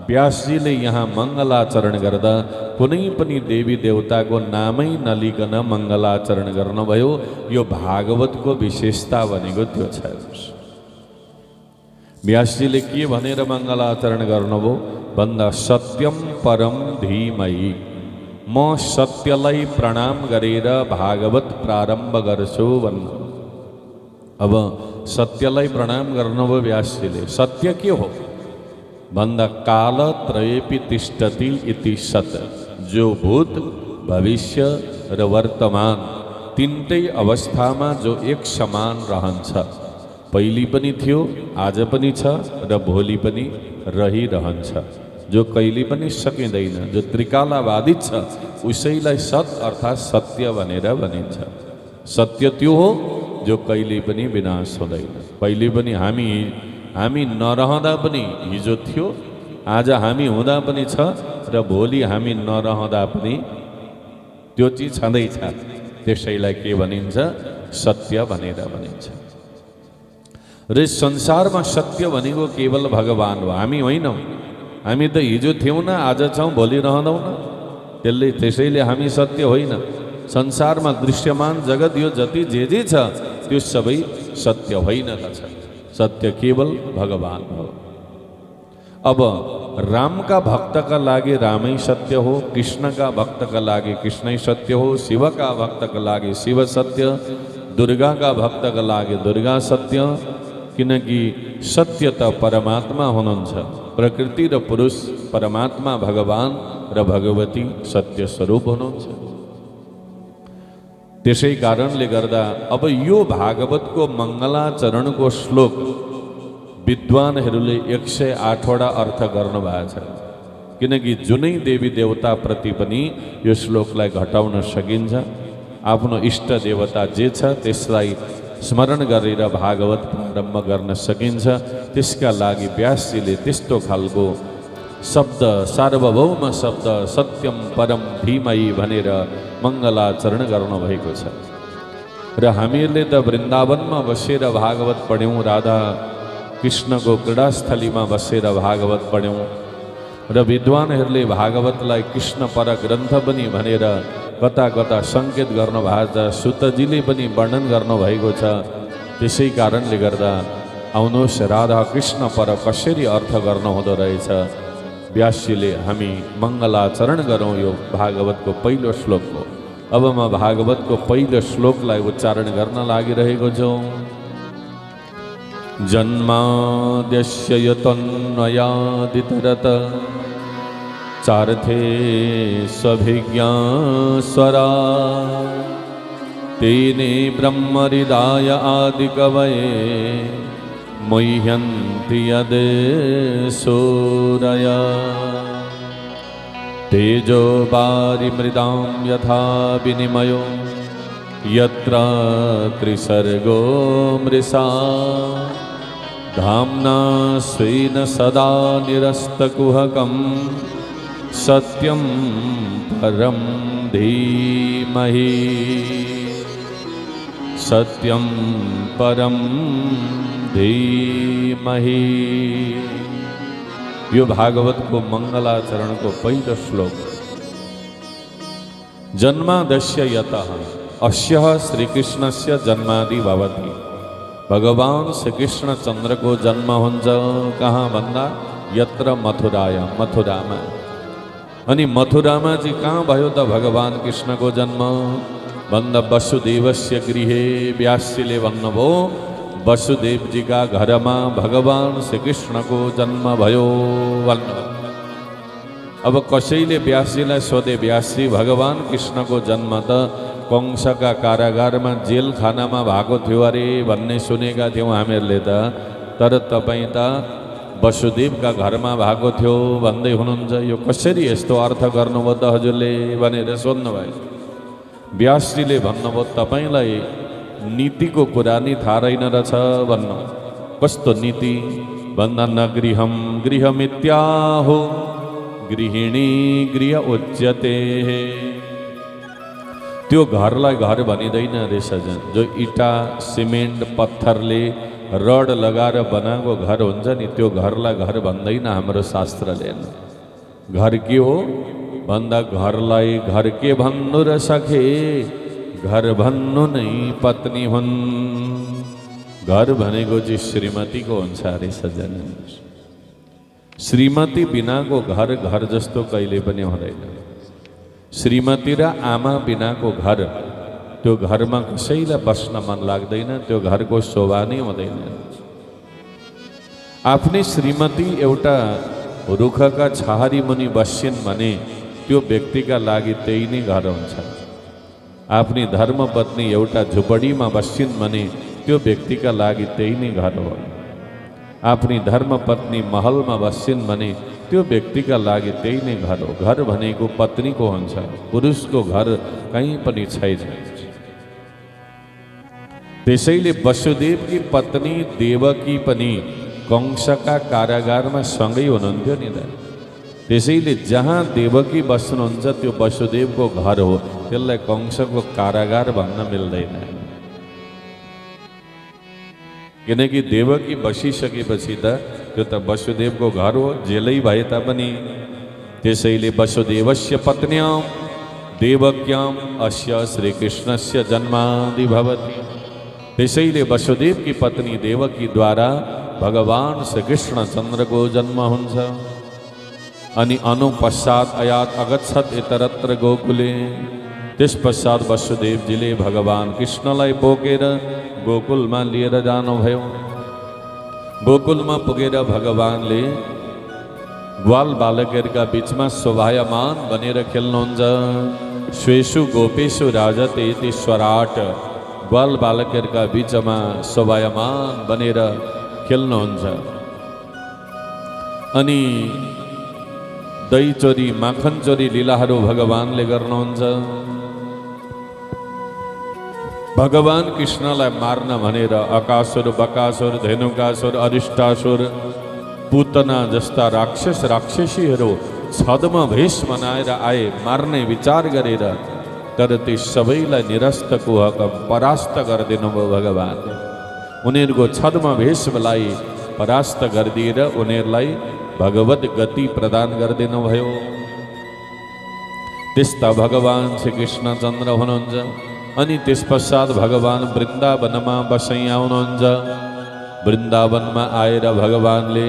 व्यासजीले यहाँ मङ्गलाचरण गर्दा कुनै पनि देवी देवताको नामै नलिकन मङ्गलाचरण गर्नुभयो। यो भागवतको विशेषता भनेको त्यो छ। व्यासजीले के भनेर मङ्गलाचरण गर्नुभयो भन्दा सत्यम परम धीमहि, म सत्यलाई प्रणाम गरेर भागवत प्रारम्भ गर्छु भन्नु। अब सत्यलाई प्रणाम गर्नुभयो व्यासजीले। सत्य के हो भन्दा कालत्रयेपि तिष्ठति इति सत्, जो भूत भविष्य र वर्तमान तिनटै अवस्थामा जो एक समान रहन्छ। पहिले पनि थियो, आज पनि छ र भोलि पनि रहिरहन्छ। जो कहिले पनि सकिँदैन, जो त्रिकालावादी छ उसैलाई सत् अर्थात् सत्य भनेर भनिन्छ। सत्य त्यो हो जो कहिले पनि विनाश हुँदैन। पहिले पनि हामी नरहँदा पनि हिजो थियो, आज हामी हुँदा पनि छ र भोलि हामी नरहँदा पनि त्यो चिज छँदैछ। त्यसैलाई के भनिन्छ? सत्य भनेर भनिन्छ। र संसारमा सत्य भनेको केवल भगवान हो, हामी होइनौँ। हामी त हिजो थियौँ न, आज छौँ, भोलि रहँदैनौँ न। त्यसैले हामी सत्य होइन। संसारमा दृश्यमान जगत यो जति जे छ त्यो सबै सत्य होइन त छ। सत्य केवल भगवान हो। अब रामका भक्तका लागि रामै सत्य हो, कृष्णका भक्तका लागि कृष्णै सत्य हो, शिवका भक्तका लागि शिव सत्य, दुर्गाका भक्तका लागि दुर्गा सत्य, किनकि सत्य त परमात्मा हुनुहुन्छ। प्रकृति र पुरुष परमात्मा भगवान र भगवती सत्य स्वरूप हुनुहुन्छ। त्यसै कारणले गर्दा अब यो भागवतको मङ्गलाचरणको श्लोक विद्वानहरूले 108वटा अर्थ गर्नुभएको छ। किनकि जुनै देवी देवताप्रति पनि यो श्लोकलाई घटाउन सकिन्छ। आफ्नो इष्ट देवता जे छ त्यसलाई स्मरण गरेर भागवत प्रारम्भ गर्न सकिन्छ। त्यसका लागि व्यासजीले त्यस्तो खालको शब्द, सार्वभौम शब्द सत्यम परम धीमहि भनेर मङ्गलाचरण गर्नुभएको छ। र हामीहरूले त वृन्दावनमा बसेर भागवत पढ्यौँ, राधा कृष्णको क्रीडास्थलीमा बसेर भागवत पढ्यौँ र विद्वानहरूले भागवतलाई कृष्ण पर ग्रन्थ पनि भनेर कता कता सङ्केत गर्नुभएको छ। सुतजीले पनि वर्णन गर्नुभएको छ। त्यसै कारणले गर्दा आउनुहोस् राधा कृष्ण पर कसरी अर्थ गर्नुहुँदो रहेछ व्यासजीले हामी मङ्गलाचरण गरौँ यो भागवतको पहिलो श्लोकको। अब म भागवतको पहिलो श्लोकलाई उच्चारण गर्न लागिरहेको छु। जन्माद्यस्य यतोऽन्वयादितरत चार्थे स्वभिज्ञास्वरा तेने ब्रह्महृदाय आदिकवये मुह्यन्ति यदेसूरया तेजो वारिमृदां यथा विनिमयो यत्र त्रिसर्गो मृषा धाम्ना स्वेन सदा निरस्तकुहकं सत्यं परं धीमहि सत्यं परं धीमहि। यो भागवत को मंगलाचरण को पहिलो श्लोक। जन्मादस्य यतः अस्य श्रीकृष्णस्य जन्मादि भवति। भगवान श्रीकृष्ण चंद्र को जन्म हुन्छ कहाँ भन्दा यत्र मथुराया, मथुरामा। अनि मथुरामा चाहिँ कहाँ भयो त भगवान कृष्ण को जन्म भन्दा वसुदेवस्य गृहे। व्यासजीले भन्नुभयो वसुदेव जी का घर में भगवान श्री कृष्ण को जन्म भयो भन्नु। अब कसैले व्यासजीलाई सोधे व्यासजी भगवान कृष्ण को जन्म त कंस का कारागार में जेल खाना में भएको थियो अरे भन्ने सुनेका थियौँ हामीहरूले त, तर तपाईँ त वसुदेव का घर में भएको थियो भन्दै हुनुहुन्छ। यो कसरी यस्तो अर्थ गर्नुभयो त हजुरले भनेर सोध्नुभयो। व्यासजीले भन्नुभयो तपाईलाई नीति को कुरा नि थाहा रहेन रहेछ भन्नु। कस्तो नीति भन्दा न गृहम गृहमित्याहो गृहिणी गृह उच्यते। त्यो घरलाई घर भनिँदैन रे सजन। जो इटा सिमेन्ट पत्थरले रड लगाएर बनाएको घर हुन्छ नि त्यो घरलाई घर भन्दैन हाम्रो शास्त्रले। घर के हो भन्दा घरलाई घर के भन्नु र सखे, घर भन्नु नै पत्नी हुन्। घर भनेको चाहिँ श्रीमती को हुन्छ अरे सजन। श्रीमती बिना को घर घर जस्तो कहिले पनि हुँदैन। श्रीमती र आमा बिना को घर त्यो घरमा कसैलाई बस्न मन लाग्दैन, त्यो घरको शोभा नै हुँदैन। आफ्नै श्रीमती एउटा रुखका छहारी मुनि बस्छिन् भने त्यो व्यक्तिका लागि त्यही नै घर हुन्छ। आफ्नी धर्मपत्नी एउटा झुपडीमा बस्छिन् भने त्यो व्यक्तिका लागि त्यही नै घर हो। आफ्नी धर्मपत्नी महलमा बस्छिन् भने त्यो व्यक्तिका लागि त्यही नै घर हो। घर भनेको पत्नीको हुन्छ, पुरुषको घर कहीँ पनि छैन। त्यसैले वसुदेवकी पत्नी देवकी पनि कंसका कारागारमा सँगै हुनुहुन्थ्यो नि त। त्यसैले जहाँ देवकी बस्नुहुन्छ त्यो वसुदेवको घर हो, त्यसलाई कंसको कारागार भन्न मिल्दैन। किनकि देवकी बसिसकेपछि त त्यो त वसुदेवको घर हो, जेलै भए तापनि। त्यसैले वसुदेवस्य पत्न्यां देवक्यां अस्य श्रीकृष्णस्य जन्मादि भवति। त्यसैले वसुदेवकी पत्नी देवकी द्वारा भगवान श्रीकृष्ण चंद्र को जन्म हुन्छ। अनि अनुपश्चात अयात अगच्छत इतरत्र गोकुले। त्यस पश्चात वसुदेवजीले भगवान कृष्णलाई बोकेर गोकुलमा लिएर जानुभयो। गोकुलमा पुगेर भगवानले ग्वाल बालकहरूका बीचमा शोभायमान बनेर खेल्नुहुन्छ। स्वेषु गोपेषु राजते इति स्वराट, ग्वाल बालकहरूका बीचमा शोभायमान बनेर खेल्नुहुन्छ। अनि दही चोरी माखन चोरी लीलाहरू भगवानले गर्नुहुन्छ। भगवान कृष्णलाई मार्न भनेर अकासुर, बकासुर, धेनुकासुर, अरिष्टासुर, पूतना जस्ता राक्षस राक्षसीहरू छदमा भेष बनाएर आए मार्ने विचार गरेर, तर ती सबैलाई निरस्त कुहक परास्त गरिदिनु भयो भगवानले। उनीहरूको छदमा भेषलाई परास्त गरिदिएर उनीहरूलाई भगवत गति प्रदान गरिदिनु भयो। त्यस्ता भगवान श्री कृष्णचन्द्र हुनुहुन्छ। अनि त्यस पश्चात भगवान वृन्दावनमा बसाइ आउनुहुन्छ। वृन्दावनमा आएर भगवानले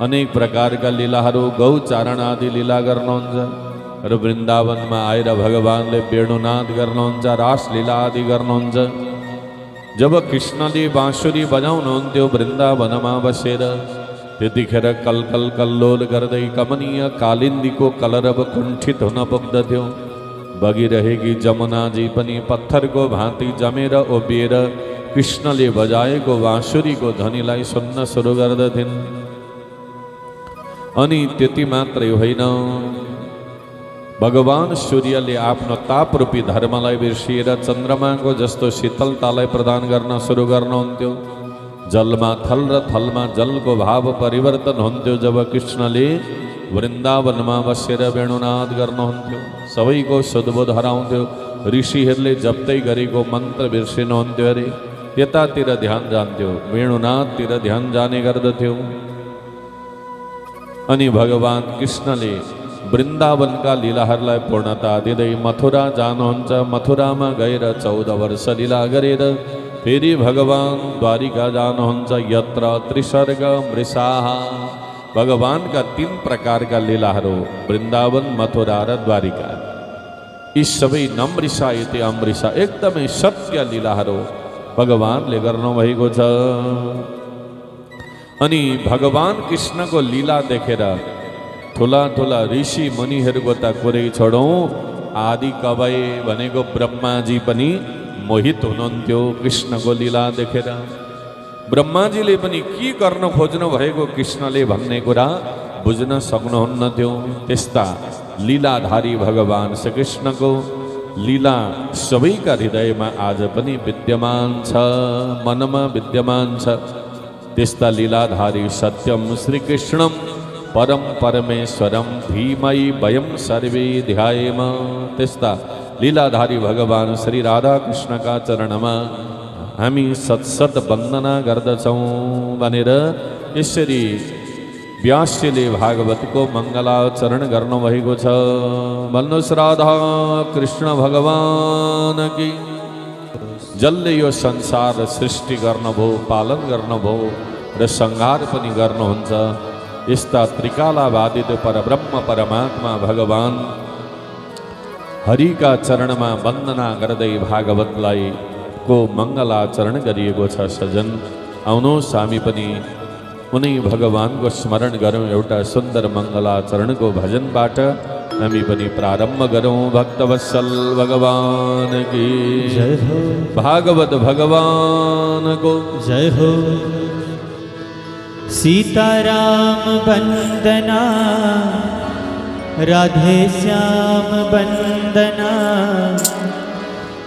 अनेक प्रकारका लीलाहरू, गौचारण आदि लीला गर्नुहुन्छ। र वृन्दावनमा आएर भगवानले वेणुनाद गर्नुहुन्छ, रासलीला आदि गर्नुहुन्छ। जब कृष्णले बाँसुरी बजाउनुहुन्थ्यो वृन्दावनमा बसेर, त्यतिखेर कलकल कल्लोल गर्दै कमनीय कालिन्दीको कलरव कुण्ठित हुन पुग्दथ्यो। बगिरहेकी जमुनाजी पनि पत्थरको भाँति जमेर उभिएर कृष्णले बजाएको बाँसुरीको ध्वनिलाई सुन्न सुरु गर्दथिन्। अनि त्यति मात्रै होइन, भगवान सूर्यले आफ्नो तापरूपी धर्मलाई बिर्सिएर चन्द्रमाको जस्तो शीतलतालाई प्रदान गर्न सुरु गर्नुहुन्थ्यो। जलमा थल र थलमा जलको भाव परिवर्तन हुन्थ्यो जब कृष्णले वृन्दावनमा बसेर वेणुनाद गर्नुहुन्थ्यो। सबैको सुधबोध हराउँथ्यो। ऋषिहरूले जप्दै गरेको मन्त्र बिर्सिनुहुन्थ्यो अरे। यतातिर ध्यान जान्थ्यो, वेणुनादतिर ध्यान जाने गर्दथ्यो। अनि भगवान कृष्णले वृन्दावनका लीलाहरूलाई पूर्णता दिँदै मथुरा जानुहुन्छ। मथुरामा गएर 14 वर्ष लीला गरेर फेरि भगवान द्वारिका जानुहुन्छ। यत्र त्रिसर्ग मृषाः, भगवानका 3 प्रकारका लीलाहरू वृन्दावन, मथुरा र द्वारिका। यी सबै नमृषा इति अमृषा, एकदमै सत्य लीलाहरू भगवानले गर्नुभएको छ। अनि भगवान कृष्णको लीला देखेर ठुला ठुला ऋषि मुनिहरूको त कुरै छोडौँ, आदि कवय भनेको ब्रह्माजी पनि मोहित हुनुहुन्थ्यो कृष्णको लीला देखेर। ब्रह्माजीले पनि के गर्न खोज्नु भएको कृष्णले भन्ने कुरा बुझ्न सक्नुहुन्नथ्यो। त्यस्ता लीलाधारी भगवान श्रीकृष्णको लीला सबैका हृदयमा आज पनि विद्यमान छ, मनमा विद्यमान छ। त्यस्ता लीलाधारी सत्यम श्रीकृष्णम परम परमेश्वरम धीमहि वयम सर्वे ध्यायेम। त्यस्ता लीलाधारी भगवान श्री राधा कृष्णका चरणमा हामी सत्सत वन्दना गर्दछौँ भनेर यसरी व्यासले भागवतको मङ्गलाचरण गर्नुभएको छ। भन्नुहोस् राधा कृष्ण भगवान की। जसले यो संसार सृष्टि गर्नुभयो, पालन गर्नुभयो र संहार पनि गर्नुहुन्छ, यस्ता त्रिकालावादित परब्रह्म परमात्मा भगवान हरिका चरणमा वन्दना गर्दै भागवतलाई को मङ्गलाचरण गरिएको छ। सजन आउनुहोस् हामी पनि उनी भगवानको स्मरण गरौँ। एउटा सुन्दर मङ्गलाचरणको भजनबाट हामी पनि प्रारम्भ गरौँ। भक्तवत्सल भगवान की जय हो, भागवत भगवान को जय हो। सीताराम वंदना, राधे श्याम वंदना,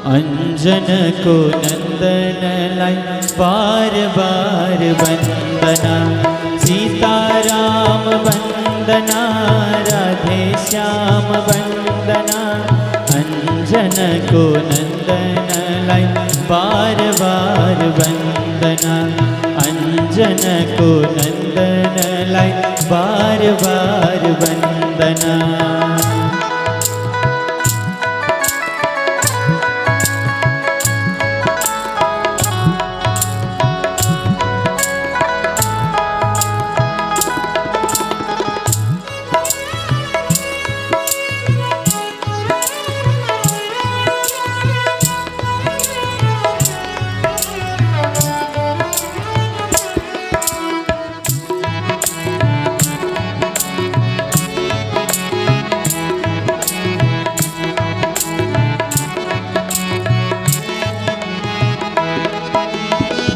अंजन को नंदन लाई बार बार वंदना। सीताराम वंदना, राधे श्याम वंदना, अंजन को नंदन लाई बार बार वंदना। अंजन को नंदन लाई बार बार वंदना।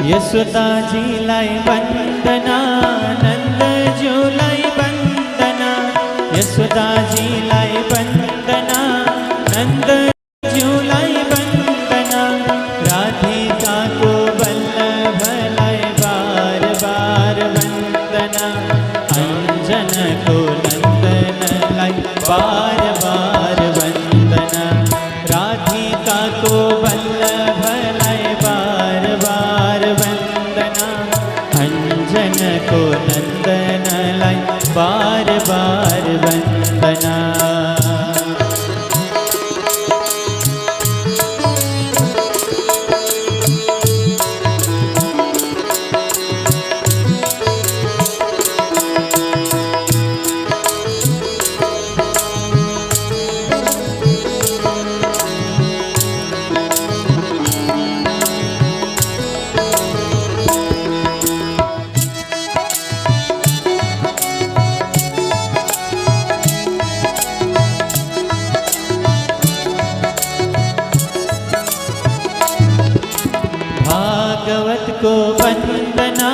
यशोदाजीलाई वन्दना नन्दज्यूलाई वन्दना यशोदाजीलाई वन्दना नन्दज्यूलाई वन्दना राधिकाको वल्लभलाई बार बार वन्दना अञ्जनको नन्दनलाई बार बार वन्दना राधिकाको वल्लभलाई बार बार वन्दना अञ्जनको नन्दनलाई बार बार वन्दना भागवत को वंदना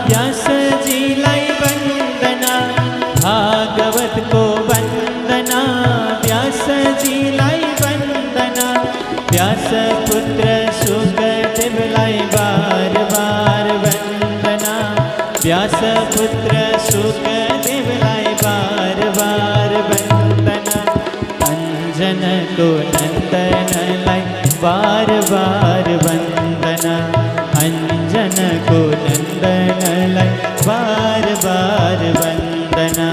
व्यास जी लाई वंदना भागवत को वंदना व्यास जी लाई वंदना व्यास पुत्र सुखदेव लाई बार बार वंदना व्यास पुत्र सुखदेव लाई बार बार वंदना अंजन को नंदन लाई बार बार वंदना अंजन को नंदन लाई बार बार वंदना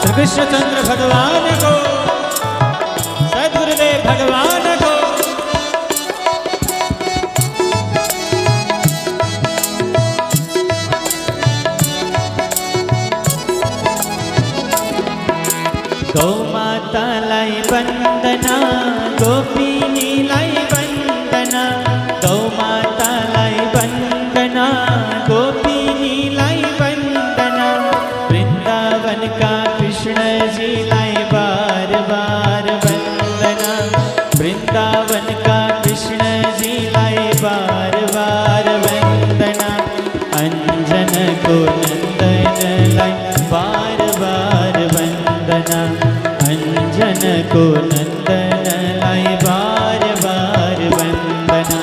श्री कृष्णचंद्र भगवान को सद्गुरुदेव भगवान को गौ माता लाई वंदना गोपिनी लाई वंदना गौ माता लाई वंदना गोपिनी लाई वंदना वृंदावन का कृष्ण जी लाई बार बार वंदना वृंदावन का कृष्ण जी लाई बार बार वंदना अंजन को नंदन लाई बार बार वंदना अंजन को नंदन लाई बार बार वंदना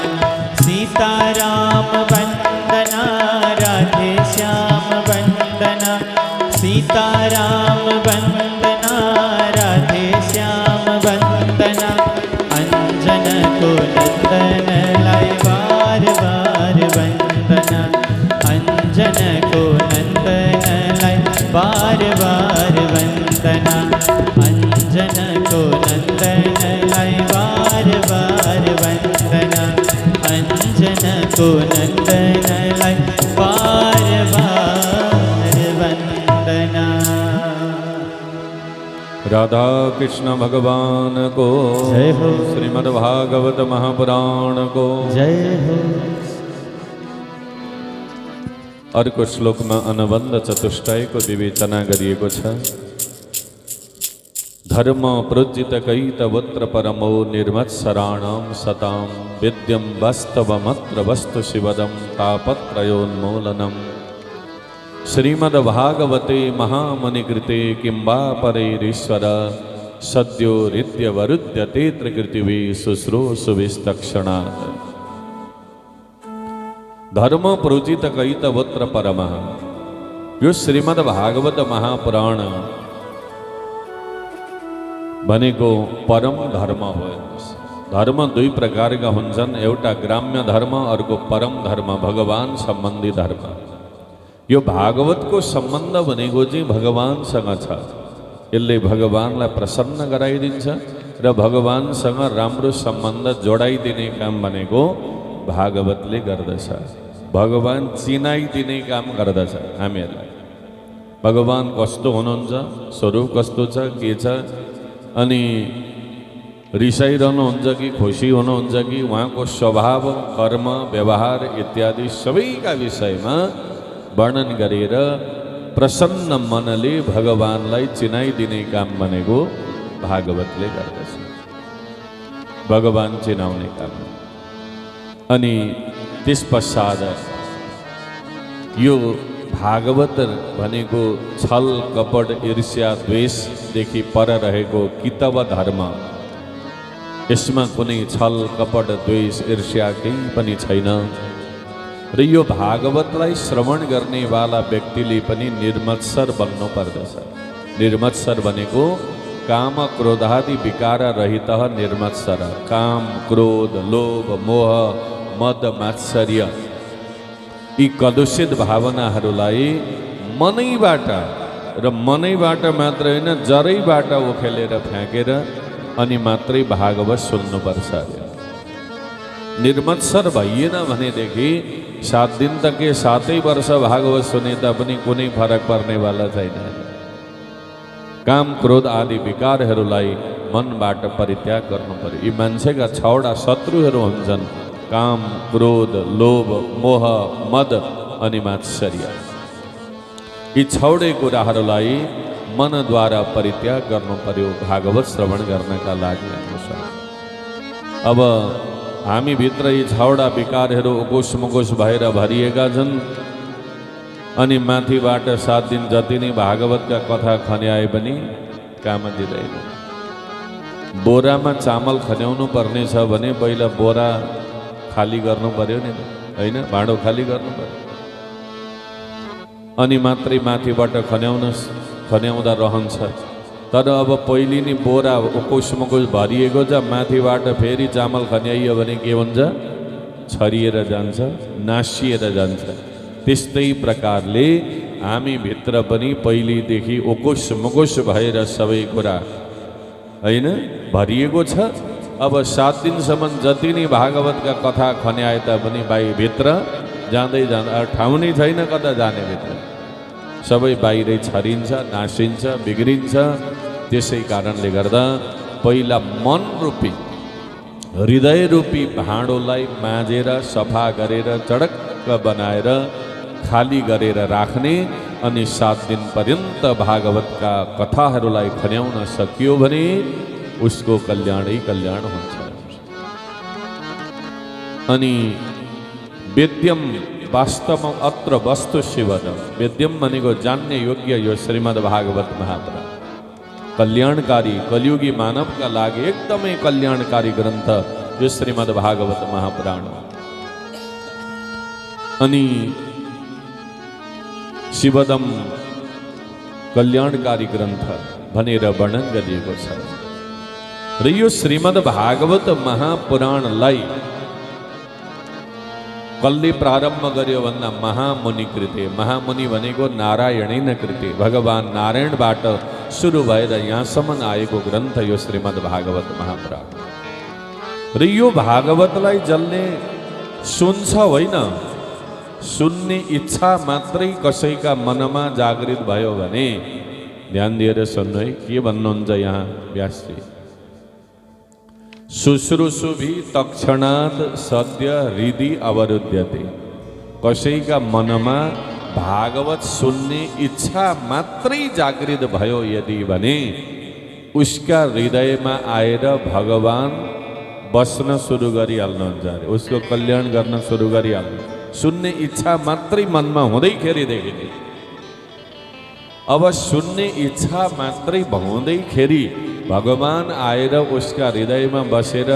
सीताराम वंदना राधे श्याम वंदना सीताराम वंदना राधे श्याम वंदना अंजन को नंदन लाई बार बार वंदना अंजन को नंदन लाई बार बार वंदना अंजन को नंदन लाई बार बार वंदना अंजन को नंदन लाई बार बार वंदना। राधा कृष्ण भगवान को जय हो। श्रीमद् भागवत महापुराण को जय हो। अर्को श्लोकमा अनुबन्ध चतुष्टय को विवेचना गरिएको छ। धर्म प्रोज्जित कैतवत्र परमो निर्मत्सराणां सतां विद्यं वास्तवमत्र वस्तु शिवदं तापत्रयोन्मूलनम् श्रीमद्भागवते महामुनिकृते किं वा परैरीश्वर सद्यो हृद्यवरुध्यतेऽत्र कृतिवे शुश्रूषुभिस्तक्षणात्। धर्म प्रोजित कैतवत्र परम यो श्रीमद्भागवत महापुराण भनेको परम धर्म हो। धर्म दुई प्रकारका हुन्छन्, एउटा ग्राम्य धर्म, अर्को परम धर्म, भगवान सम्बन्धी धर्म। यो भागवतको सम्बन्ध भनेको चाहिँ भगवानसँग छ। यसले भगवानलाई प्रसन्न गराइदिन्छ र भगवानसँग राम्रो सम्बन्ध जोडाइदिने काम भनेको भागवतले गर्दछ। भगवान चिनाइदिने काम गर्दछ हामीहरूलाई। भगवान कस्तो हुनुहुन्छ, स्वरूप कस्तो छ, के छ, अनि रिसाइरहनुहुन्छ कि खुसी हुनुहुन्छ कि उहाँको स्वभाव कर्म व्यवहार इत्यादि सबैका विषयमा वर्णन गरेर प्रसन्न मनले भगवानलाई चिनाइदिने काम भनेको भागवतले गर्दछ। भगवान चिनाउने काम। अनि त्यस पश्चात यो भागवत भनेको छल कपट ईर्ष्या द्वेषदेखि पर रहेको कितव धर्म। यसमा कुनै छल कपट द्वेष ईर्ष्या केही पनि छैन। र यो भागवतलाई श्रवण गर्नेवाला व्यक्तिले पनि निर्मत्सर बन्नु पर्दछ। निर्मत्सर भनेको काम क्रोधादि विकार रहित निर्मत्सर। काम क्रोध लोभ मोह मद मात्सर्य यी कलुषित भावनाहरूलाई मनैबाट र मनैबाट मात्र होइन जरैबाट उखेलेर फ्याँकेर अनि मात्रै भागवत सुन्नुपर्छ। निर्मत्सर भइएन भनेदेखि 7 दिन त के 7 वर्ष भागवत सुने तापनि कुनै फरक पर्नेवाला छैन। काम क्रोध आदि विकारहरूलाई मनबाट परित्याग गर्नु पर्यो। यी मान्छेका 6वटा शत्रुहरू हुन्छन्, काम क्रोध लोभ मोह मद अनि मात्सर्य। यी 6वटै कुराहरूलाई मनद्वारा परित्याग गर्नु पर्यो भागवत श्रवण गर्नका लागि। अब हामीभित्र यी 6वटा विकारहरू उकुस मुकुस भएर भरिएका छन्। अनि माथिबाट 7 दिन जति नै भागवतका कथा खन्याए पनि काम दिँदैन। बोरामा चामल खन्याउनु पर्ने छ भने पहिला बोरा खाली गर्नु पर्यो नि, होइन? भाँडो खाली गर्नु पर्यो अनि मात्रै माथिबाट खन्याउँदा रहन्छ। तर अब पहिले नै बोरा उकुस मुकुस भरिएको छ, माथिबाट फेरि चामल खन्याइयो भने के हुन्छ? छरिएर जान्छ, नासिएर जान्छ। त्यस्तै प्रकारले हामीभित्र पनि पहिलेदेखि उकुस मुकुस भएर सबै कुरा होइन भरिएको छ। अब 7 दिनसम्म जति नै भागवतका कथा खन्याए तापनि भित्र जाँदै जाँदा ठाउँ नै छैन कता जाने। भित्र सबै बाहिरै छरिन्छ, नासिन्छ, बिग्रिन्छ। त्यसै कारणले गर्दा पहिला मन रूपी हृदय रूपी भाँडोलाई माझेर सफा गरेर चडक्क बनाएर खाली गरेर राख्ने अनि 7 दिन पर्यन्त भागवतका कथाहरूलाई खन्याउन सकियो भने उसको कल्याणै कल्याण हुन्छ। अनि वेद्यम वास्तवमा अत्र वस्तु शिवदम। वेद्यम भनेको जान्ने योग्य यो श्रीमद् भागवत महापुराण कल्याणकारी कलियुगी मानवका लागि एकदमै कल्याणकारी ग्रन्थ यो श्रीमद् भागवत महापुराण। अनि शिवदम कल्याणकारी ग्रन्थ भनेर वर्णन गरिएको छ। र यो श्रीमद् भागवत महापुराणलाई कसले प्रारम्भ गर्यो भन्दा महामुनि कृते। महामुनि भनेको नारायणेन कृते। भगवान नारायणबाट सुरु भएर यहाँसम्म आएको ग्रन्थ यो श्रीमद् भागवत महापुराण। र यो भागवतलाई जसले सुन्छ होइन, सुन्ने इच्छा मात्रै कसैका मनमा जागृत भयो भने ध्यान दिएर सुन्नु है। के भन्नुहुन्छ यहाँ व्यासजी? शुश्रूषुभि तक्षणात् सद्य हृदि अवरुध्यते। कसैका मनमा भागवत सुन्ने इच्छा मात्रै जागृत भयो यदि भने उसका हृदयमा आएर भगवान बस्न सुरु गरिहाल्नुहुन्छ अरे, उसको कल्याण गर्न सुरु गरिहाल्नु। सुन्ने इच्छा मात्रै मनमा हुँदैखेरिदेखि अब सुन्ने इच्छा मात्रै हुँदैखेरि भगवान आएर उसका हृदयमा बसेर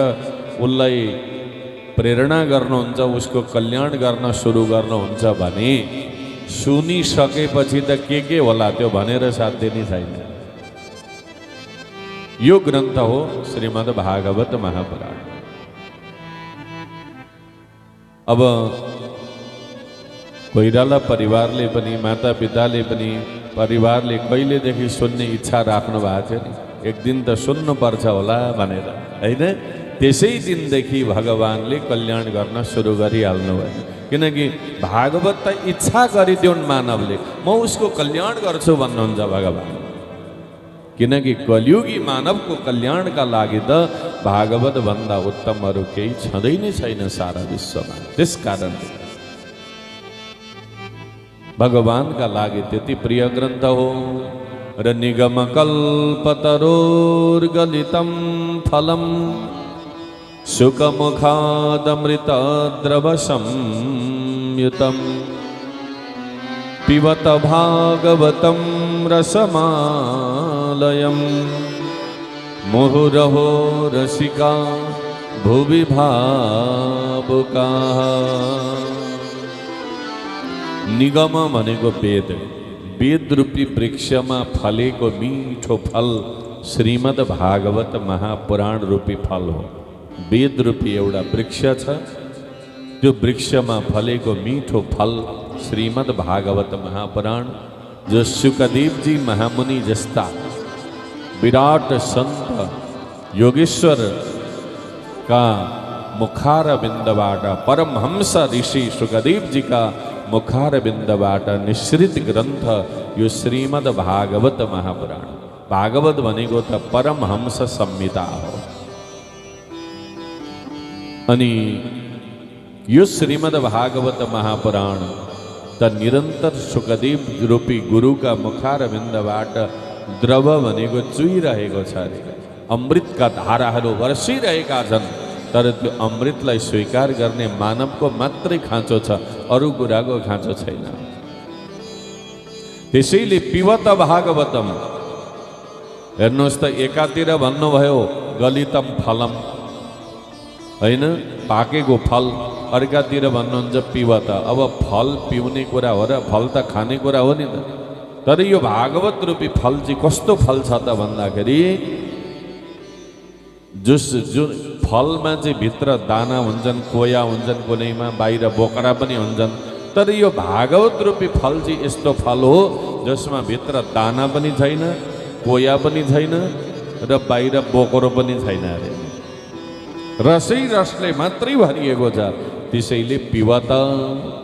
उसलाई प्रेरणा गर्नुहुन्छ, उसको कल्याण गर्न सुरु गर्नुहुन्छ भने सुनिसकेपछि त के होला त्यो भनेर साध्य नै छैन। यो ग्रन्थ हो श्रीमद् भागवत महापुराण। अब कोइराला परिवारले पनि मातापिताले पनि परिवारले कहिलेदेखि सुन्ने इच्छा राख्नु भएको थियो नि, एक दिन त सुन्नुपर्छ होला भनेर होइन। त्यसै दिनदेखि भगवानले कल्याण गर्न सुरु गरिहाल्नु भयो। किनकि भागवत त इच्छा गरिदिउन् मानवले, म उसको कल्याण गर्छु भन्नुहुन्छ भगवान। किनकि कलियुगी मानवको कल्याणका लागि त भागवत भन्दा उत्तम अरू केही छँदै नै छैन सारा विश्वमा। त्यसकारण भगवानका लागि त्यति प्रिय ग्रन्थ हो। र निगम कल्पतरोर्गलितं फलम सुखमुखादमृतद्रवसंयुतं पिबत भागवतं रसमालयं मुहुरहो रसिका भुवि भावुकाः। निगम भनेको वेद, वेद रूपी वृक्षमा फलेको मीठो फल श्रीमद् भागवत महापुराण रूपी फल हो। वेद रूपी एउटा वृक्ष छ, त्यो वृक्षमा फलेको मीठो फल श्रीमद् भागवत महापुराण, जो शुकदेव जी महामुनि जस्ता विराट संत योगेश्वर का मुखारविन्दबाट, परमहंस ऋषि शुकदेव जी का मुखारविन्दबाट निश्रित ग्रन्थ यो श्रीमद् भागवत महापुराण। भागवत भनेको त परमहंस संहिता हो। अनि यो श्रीमद् भागवत महापुराण त निरन्तर शुकदेव रूपी गुरुका मुखारविन्दबाट द्रव भनेको चुइरहेको छ अरे। अमृतका धाराहरू वर्षिरहेका छन्, तर त्यो अमृतलाई स्वीकार गर्ने मानवको मात्रै खाँचो छ, अरू कुराको खाँचो छैन। त्यसैले पिबत भागवतम, हेर्नुहोस् त एकातिर भन्नुभयो गलितम फलम होइन, पाकेको फल, अर्कातिर भन्नुहुन्छ पिबत। अब फल पिउने कुरा हो र फल त खाने कुरा हो नि त। तर यो भागवत रूपी फल चाहिँ कस्तो फल छ त भन्दाखेरि, जुन फलमा चाहिँ भित्र दाना हुन्छन्, कोया हुन्छन्, कुनैमा बाहिर बोक्रा पनि हुन्छन्। तर यो भागवत रूपी फल चाहिँ यस्तो फल हो जसमा भित्र दाना पनि छैन, कोया पनि छैन र बाहिर बोक्रो पनि छैन अरे। रसै रसले मात्रै भरिएको छ। त्यसैले पिबत,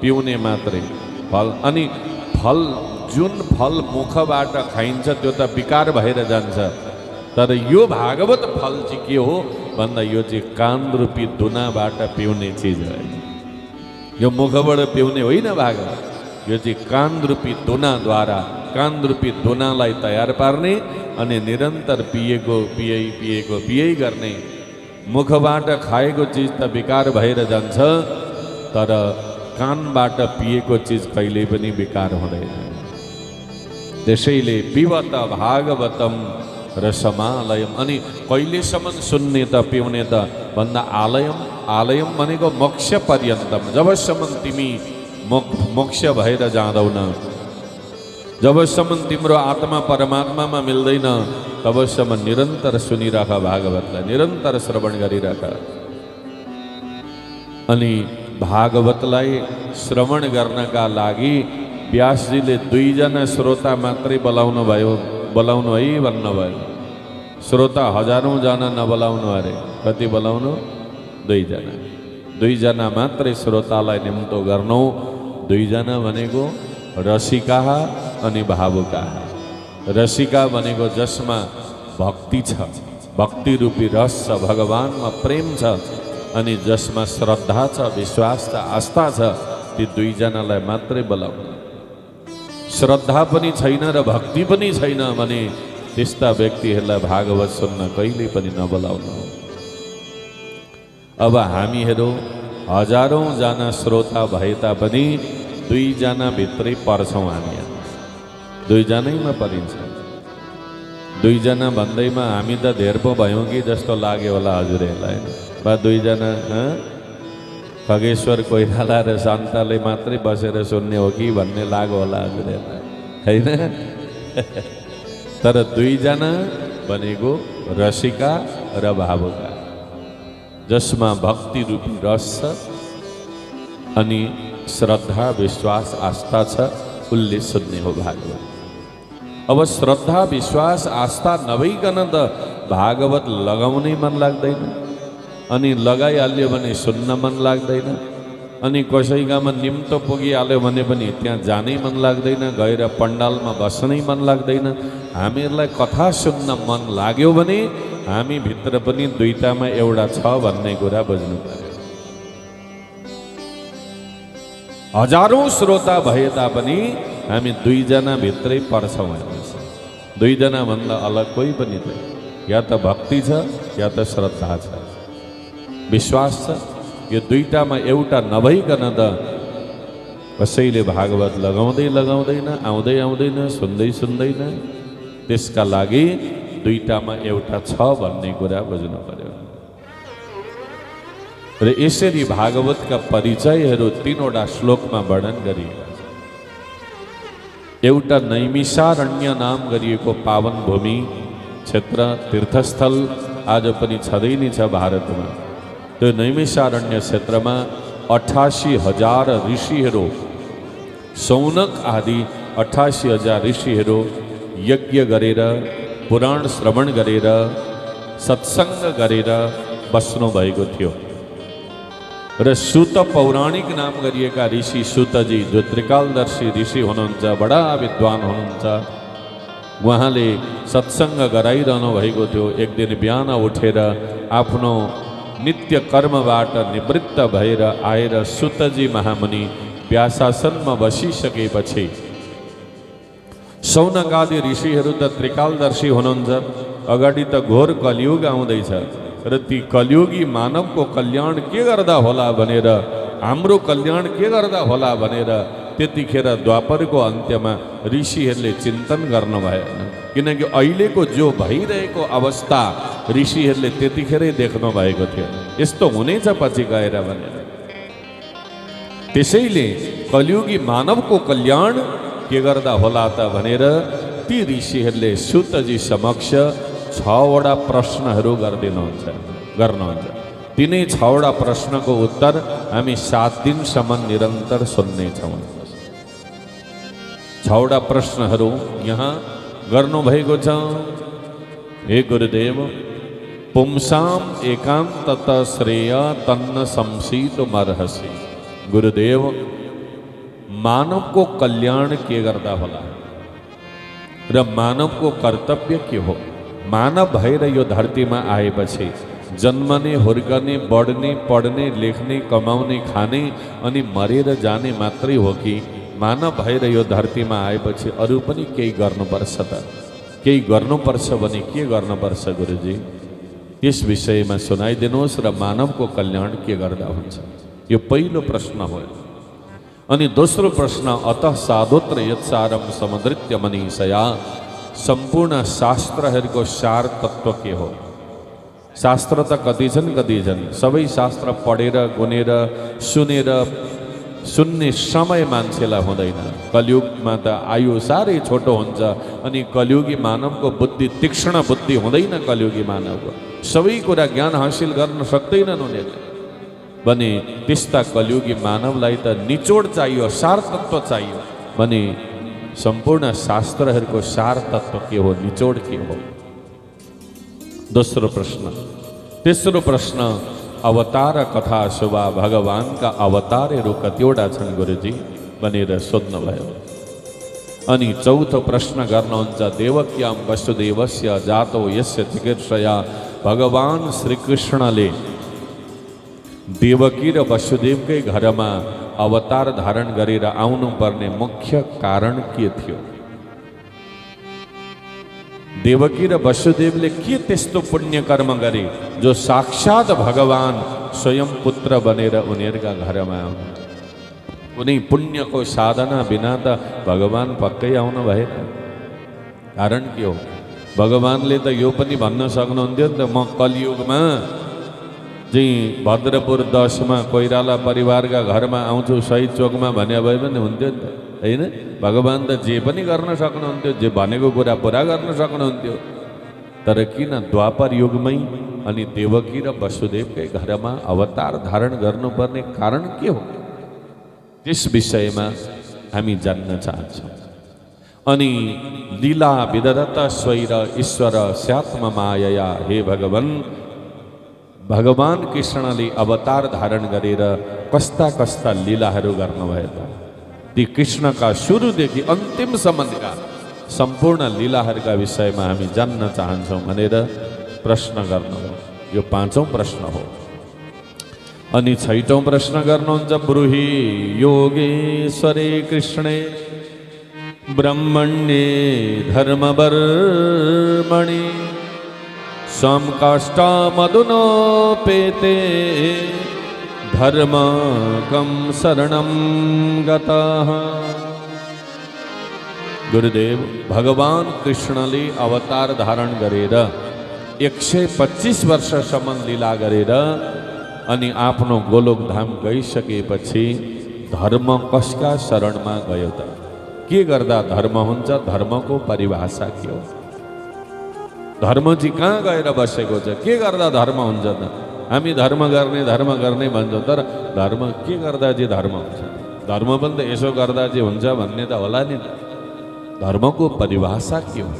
पिउने मात्रै फल। अनि फल, जुन फल मुखबाट खाइन्छ त्यो त विकार भएर जान्छ, तर यो भागवत फल चाहिँ के हो भन्दा यो चाहिँ कान रूपी दुनाबाट पिउने चिज हो। यो मुखबाट पिउने होइन भागवत, यो चाहिँ कान रूपी दुनाद्वारा, कान रूपी दुनालाई तयार पार्ने अनि निरन्तर पियै गर्ने। मुखबाट खाएको चिज त विकार भएर जान्छ, तर कानबाट पिएको चिज कहिल्यै पनि विकार हुँदैन। त्यसैले पिबत भागवतम रसमालयम। अनि कहिलेसम्म सुन्ने त पिउने त भन्दा आलयम, आलयम भनेको मोक्ष पर्यन्तम, जबसम्म तिमी मोक्ष भएर जाँदैनौ, जबसम्म तिम्रो आत्मा परमात्मामा मिल्दैन, तबसम्म निरन्तर सुनिराख भागवतलाई, निरन्तर श्रवण गरिराख। अनि भागवतलाई श्रवण गर्नका लागि व्यासजीले 2 जना श्रोता मात्रै बोलाउनु है भन्नुभयो। श्रोता हजारौं जना नबोलाउनु अरे। कति बोलाउनु? 2 जना। 2 जना मात्रै श्रोतालाई निम्तो गर्नु। 2 जना भनेको रसिका अनि भावुका। रसिका भनेको जसमा भक्ति छ, भक्ति रूपी रस छ, भगवानमा प्रेम छ, अनि जसमा श्रद्धा छ, विश्वास छ, आस्था छ, ती 2 जनालाई मात्रै बोलाउनु। श्रद्धा पनि छैन र भक्ति पनि छैन भने त्यस्ता व्यक्तिहरूलाई भागवत सुन्न कहिले पनि नबोलाउनु। अब हामीहरू हजारौं जना श्रोता भए तापनि 2 जना भित्रै पर्छौँ। हामी 2 जनैमा परिन्छ। 2 जना भन्दैमा हामी त धेर पो भयौँ कि जस्तो लाग्यो होला हजुरहरूलाई। बा 2 जना खगेश्वर कोइराला र शान्ताले मात्रै बसेर सुन्ने हो कि भन्ने लाग्यो होला हजुरहरूलाई, होइन? तर 2 जना भनेको रसिका र भावुका, जसमा भक्ति रूपी रस छ अनि श्रद्धा, विश्वास, आस्था छ, उसले सुन्ने हो भागवत। अब श्रद्धा, विश्वास, आस्था नभइकन त भागवत लगाउनै मन लाग्दैन, अनि लगाइहाल्यो भने सुन्न मन लाग्दैन। अनि कसैकामा निम्तो पुगिहाल्यो भने पनि त्यहाँ जानै मन लाग्दैन, गएर पण्डालमा बस्नै मन लाग्दैन। हामीहरूलाई कथा सुन्न मन लाग्यो भने हामी भित्र पनि दुईटामा एउटा छ भन्ने कुरा बुझ्नु पर्यो। हजारौं श्रोता भए तापनि हामी दुईजना भित्रै पर्छौँ। दुईजना भन्दा अलग कोही पनि छैन। या त भक्ति छ या त श्रद्धा छ, विश्वास छ। यो दुईटामा एउटा नभइकन त कसैले भागवत लगाउँदै लगाउँदैन, आउँदै आउँदैन, सुन्दै सुन्दैन। त्यसका लागि दुईटामा एउटा छ भन्ने कुरा बुझ्नु पर्यो। र यसरी भागवतका परिचयहरू तीनवटा श्लोकमा वर्णन गरिएका छन्। एउटा नैमिषारण्य नाम गरिएको पावन भूमि क्षेत्र तीर्थस्थल आज पनि छँदै नै छ भारतमा। त्यो नैमिषारण्य क्षेत्रमा 88,000 ऋषिहरू, सौनक आदि 88,000 ऋषिहरू यज्ञ गरेर, पुराण श्रवण गरेर, सत्सङ्ग गरेर बस्नु भएको थियो। र सुत पौराणिक नाम गरिएका ऋषि सुतजी, जो त्रिकालदर्शी ऋषि हुनुहुन्छ, बडा विद्वान हुनुहुन्छ, उहाँले सत्सङ्ग गराइरहनु भएको थियो। एक दिन बिहान उठेर आफ्नो नित्य कर्मबाट निवृत्त भएर आएर सुतजी महामुनि व्यासासनमा बसिसकेपछि सौनक आदि ऋषिहरू त त्रिकालदर्शी हुनुहुन्छ। अगाडि त घोर कलियुग आउँदैछ र ती कलियुगी मानवको कल्याण के गर्दा होला भनेर, हाम्रो कल्याण के गर्दा होला भनेर त्यतिखेर द्वापरको अन्त्यमा ऋषिहरूले चिन्तन गर्नु भएन। किनकि अहिलेको जो भइरहेको अवस्था ऋषिहरूले त्यतिखेरै देख्नु भएको थियो, यस्तो हुनेछ पछि गएर भनेर। त्यसैले कलियुगी मानवको कल्याण के गर्दा होला त भनेर ती ऋषिहरूले सुतजी समक्ष 6वटा प्रश्नहरू गर्नुहुन्छ। तिनै 6वटा प्रश्नको उत्तर हामी 7 दिनसम्म निरन्तर सुन्नेछौँ। 6वटा प्रश्नहरू यहाँ गर्नुभएको छ। हे गुरुदेव, पुंसाम एकान्तत श्रेय तन्न संशीतमर्हसि। गुरुदेव, मानवको कल्याण के गर्दा होला र मानवको कर्तव्य के हो? मानव भएर यो धरतीमा आएपछि जन्मने, हुर्कने, बढ्ने, पढ्ने, लेख्ने, कमाउने, खाने अनि मरेर जाने मात्रै हो कि मानव भएर यो धरतीमा आएपछि अरू पनि केही गर्नुपर्छ त? केही गर्नुपर्छ भने के गर्नुपर्छ गुरुजी? यस विषयमा सुनाइदिनुहोस् र मानवको कल्याण के गर्दा हुन्छ? यो पहिलो प्रश्न हो। अनि दोस्रो प्रश्न, अतः साधोत्र यत्सारम समुद्रित्य मनीषया। सम्पूर्ण शास्त्रहरूको सार तत्व के हो? शास्त्र त कति छन् कति छन्, सबै शास्त्र पढेर गुनेर सुनेर सुन्ने समय मान्छेलाई हुँदैन। कलियुगमा त आयु साह्रै छोटो हुन्छ अनि कलियुगी मानवको बुद्धि, तीक्ष्ण बुद्धि हुँदैन। कलियुगी मानवको सबै कुरा ज्ञान हासिल गर्न सक्दैनन् उनीहरूले। भने त्यस्ता कलियुगी मानवलाई त निचोड चाहियो, सार तत्व चाहियो। भने सम्पूर्ण शास्त्रहरूको सार तत्व के हो, निचोड के हो? दोस्रो प्रश्न। तेस्रो प्रश्न, अवतार कथा शोभा, भगवानका अवतारहरू कतिवटा छन् गुरुजी भनेर सोध्नुभयो। अनि चौथो प्रश्न गर्नुहुन्छ, देवक्याम वसुदेवस्य जातो यस्य चिकीर्षया। भगवान श्रीकृष्णले देवकी र वसुदेवकै घरमा अवतार धारण गरेर आउनुपर्ने मुख्य कारण के थियो? देवकी र वसुदेवले के त्यस्तो पुण्य कर्म गरे जो साक्षात भगवान स्वयं पुत्र बनेर उनीहरूका घरमा आउनु? कुनै पुण्यको साधना बिना त भगवान पक्कै आउनु भएन। कारण के हो? भगवानले त यो पनि भन्न सक्नुहुन्थ्यो नि त, म कलियुगमा चाहिँ भद्रपुर 10 मा कोइराला परिवारका घरमा आउँछु शहीद चोकमा भने भए पनि हुन्थ्यो नि त, होइन? भगवान त जे पनि गर्न सक्नुहुन्थ्यो, जे भनेको कुरा पुरा गर्न सक्नुहुन्थ्यो। तर किन द्वापर युगमै अनि देवकी र वसुदेवकै घरमा अवतार धारण गर्नुपर्ने कारण के हो? त्यस विषयमा हामी जान्न चाहन्छौँ। अनि लीला विदधत स्वैर ईश्वर स्यात्म मायया। हे भगवान, भगवान कृष्णले अवतार धारण गरेर कस्ता कस्ता लीलाहरू गर्नुभयो त। ती कृष्णका सुरुदेखि अन्तिमसम्मका सम्पूर्ण लीलाहरूका विषयमा हामी जान्न चाहन्छौँ भनेर प्रश्न गर्नुभयो। यो 5औं प्रश्न हो। अनि 6औं प्रश्न गर्नुहुन्छ, ब्रूहि योगेश्वरे कृष्णे ब्रह्मण्ये धर्मवर्मणि समकाष्टामधुनोपेते धर्मकं शरणं गतः। गुरुदेव भगवान कृष्णले अवतार धारण गरेर 125 वर्षसम्म लीला गरेर अनि आफ्नो गोलोक धाम गइसकेपछि धर्म कसका शरणमा गयो त? के गर्दा धर्म हुन्छ? धर्मको परिभाषा के हो? धर्म चाहिँ कहाँ गएर बसेको छ? के गर्दा धर्म हुन्छ त? हामी धर्म गर्ने भन्छौँ, तर धर्म के गर्दा चाहिँ धर्म हुन्छ? धर्म पनि त यसो गर्दा चाहिँ हुन्छ भन्ने त होला नि त। धर्मको परिभाषा के हो?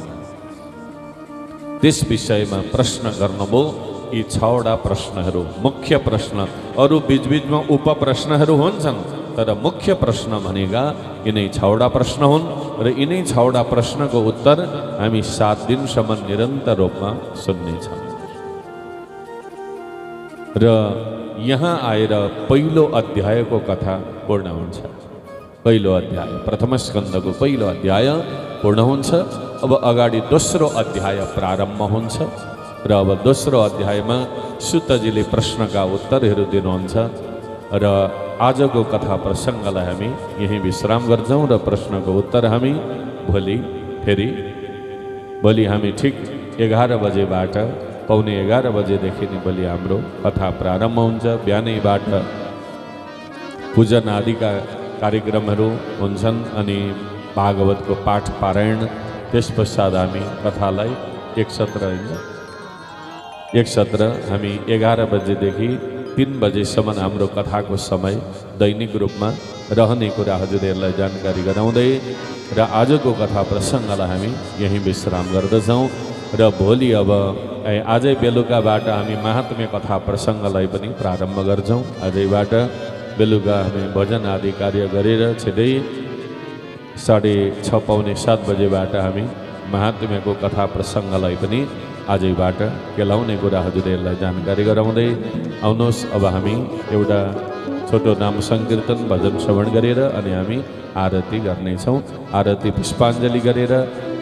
त्यस विषयमा प्रश्न गर्नुभयो। यी 6वटा प्रश्नहरू मुख्य प्रश्न, अरू बीचबीचमा उपप्रश्नहरू हुन्छन्, तर मुख्य प्रश्न भनेका यिनै 6वटा प्रश्न हुन् र यिनै 6वटा प्रश्नको उत्तर हामी 7 दिनसम्म निरन्तर रूपमा सुन्नेछौँ। र यहाँ आएर पहिलो अध्यायको कथा पूर्ण हुन्छ। पहिलो अध्याय प्रथम स्कन्धको पहिलो अध्याय पूर्ण हुन्छ। अब अगाडि दोस्रो अध्याय प्रारम्भ हुन्छ र अब दोस्रो अध्यायमा सुतजीले प्रश्नका उत्तरहरू दिनुहुन्छ र आजको कथा प्रसङ्गलाई हामी यहीँ विश्राम गर्छौँ र प्रश्नको उत्तर हामी भोलि हामी ठिक 11 बजेबाट पौने 11 बजेदेखि नै भोलि हाम्रो कथा प्रारम्भ हुन्छ। बिहानैबाट पूजन आदिका कार्यक्रमहरू हुन्छन् अनि भागवतको पाठ पारायण, त्यस पश्चात हामी कथालाई एक सत्र हामी 11 बजेदेखि 3 बजेसम्म हाम्रो कथाको समय दैनिक रूपमा रहने कुरा हजुरहरूलाई जानकारी गराउँदै र आजको कथा प्रसङ्गलाई हामी यहीँ विश्राम गर्दछौँ र भोलि अब आजै बेलुकाबाट हामी महात्म्य कथा प्रसङ्गलाई पनि प्रारम्भ गर्छौँ। आजैबाट बेलुका हामी भजन आदि कार्य गरेर छिटै 6:30 पौने 7 बजेबाट हामी महात्म्यको कथा प्रसङ्गलाई पनि आजैबाट केलाउने कुरा हजुरहरूलाई जानकारी गराउँदै आउनुहोस्। अब हामी एउटा छोटो नाम सङ्कीर्तन भजन श्रवण गरेर अनि हामी आरती गर्नेछौँ। आरती पुष्पाञ्जली गरेर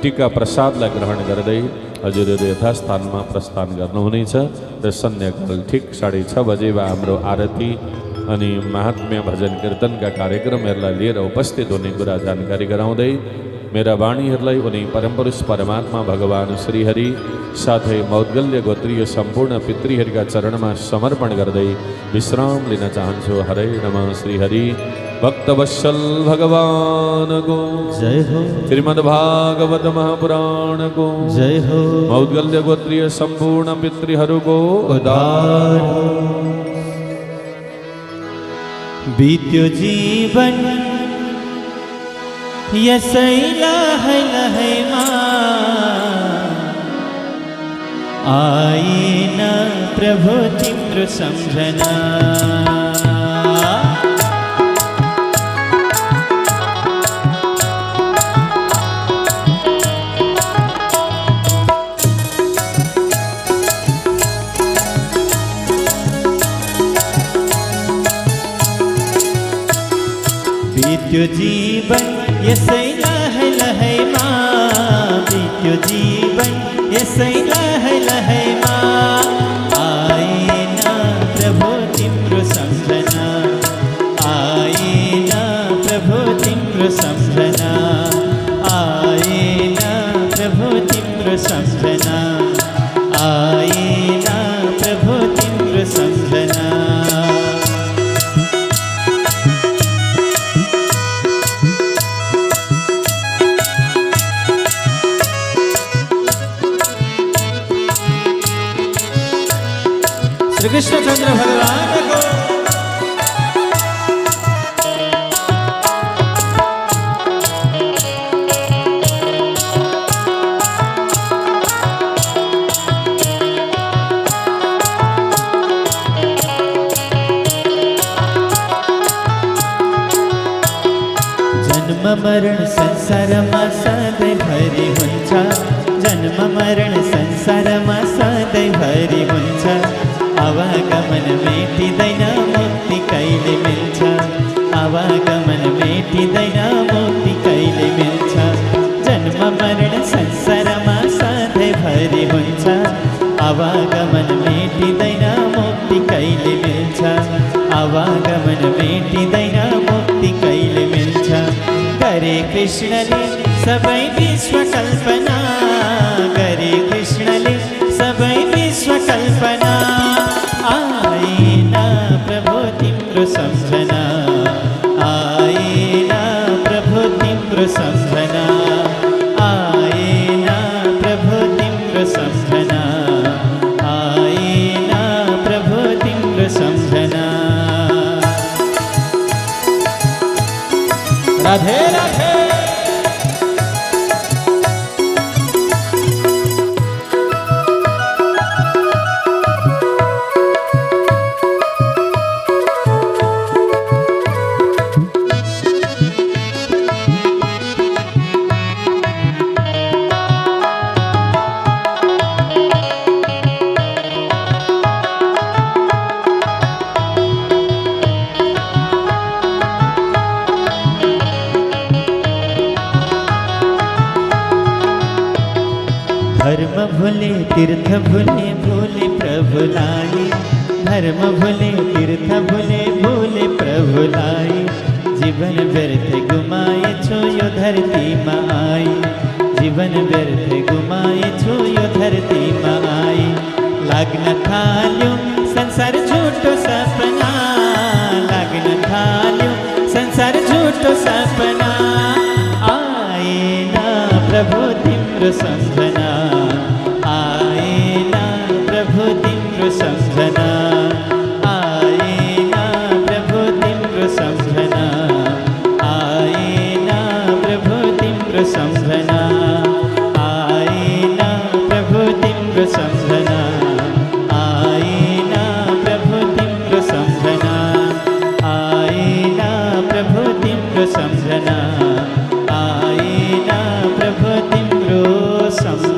टीका प्रसादलाई ग्रहण गर्दै हजुरहरू यथास्थानमा प्रस्थान गर्नुहुनेछ र सन्ध्याकाल ठिक 6:30 बजेमा हाम्रो आरती अनि महात्म्य भजन कीर्तनका कार्यक्रमहरूलाई लिएर उपस्थित हुने कुरा जानकारी गराउँदै मेरा वाणीहरूलाई उनी परमपुरुष परमात्मा भगवान श्रीहरि साथै मौद्गल्य गोत्रीय सम्पूर्ण पितृहरूका चरणमा समर्पण गर्दै विश्राम लिन चाहन्छु। हरे नमः श्रीहरि। भक्तवत्सल भगवान को जय हो। श्रीमद्भागवत महापुराण को जय हो। मौद्गल्य गोत्रीय सम्पूर्ण पितृहरूको उद्धार हो। बीत्यो जीवन यसैला है आएन प्रभु तिम्रो सम्झना। बीत्यो जीवन यसैला है बीत्यो जीवन यसैला है आएन प्रभु तिम्रो सम्झना। आएन प्रभु तिम्रो सम्झना। आएन प्रभु तिम्रो सम्झना। आएन प्रभु तिम्रो सम्झना। श्री कृष्णचंद्र भगवान को जन्म मरण संसारमा सधैँ भरि हुन्छ जन्म मरण संसारमा सधैँ भरि हुन्छ आवागमन मेटिँदैन मुक्ति कहिले मिल्छ आवागमन मेटिँदैन मुक्ति कहिले मिल्छ जन्म मरण संसारमा सधैँ भरि हुन्छ आवागमन मेटिँदैन मुक्ति कहिले मिल्छ आवागमन मेटिँदैन मुक्ति कहिले मिल्छ गरे कृष्णले सबै विश्व कल्पना गरे कृष्णले सबै विश्व कल्पना आएन प्रभु तिम्रो सम्झना आएन प्रभु तिम्रो सम्झना आएन प्रभु तिम्रो सम्झना आएन प्रभु तिम्रो सम्झना राधे राधे धर्म भूले तीर्थ भूले भूले प्रभुलाई धर्म भूले तीर्थ भूले भूले प्रभुलाई जीवन व्यर्थ गुमाए छु यो धरतीमा आई जीवन व्यर्थ गुमाए छु यो धरतीमा आई लाग्न थाल्यो संसार झुटो सपना लाग्न थाल्यो संसार झुटो सपना आएन प्रभु तिम्रो सम्झना आएन प्रभु तिम्रो सम्झना आएन प्रभु तिम्रो सम्झना आएन प्रभु तिम्रो सम्झना आएन प्रभु तिम्रो सम्झना आएन प्रभु तिम्रो सम्झना आएन प्रभु तिम्रो सम्झना आएन प्रभु तिम्रो सम्झना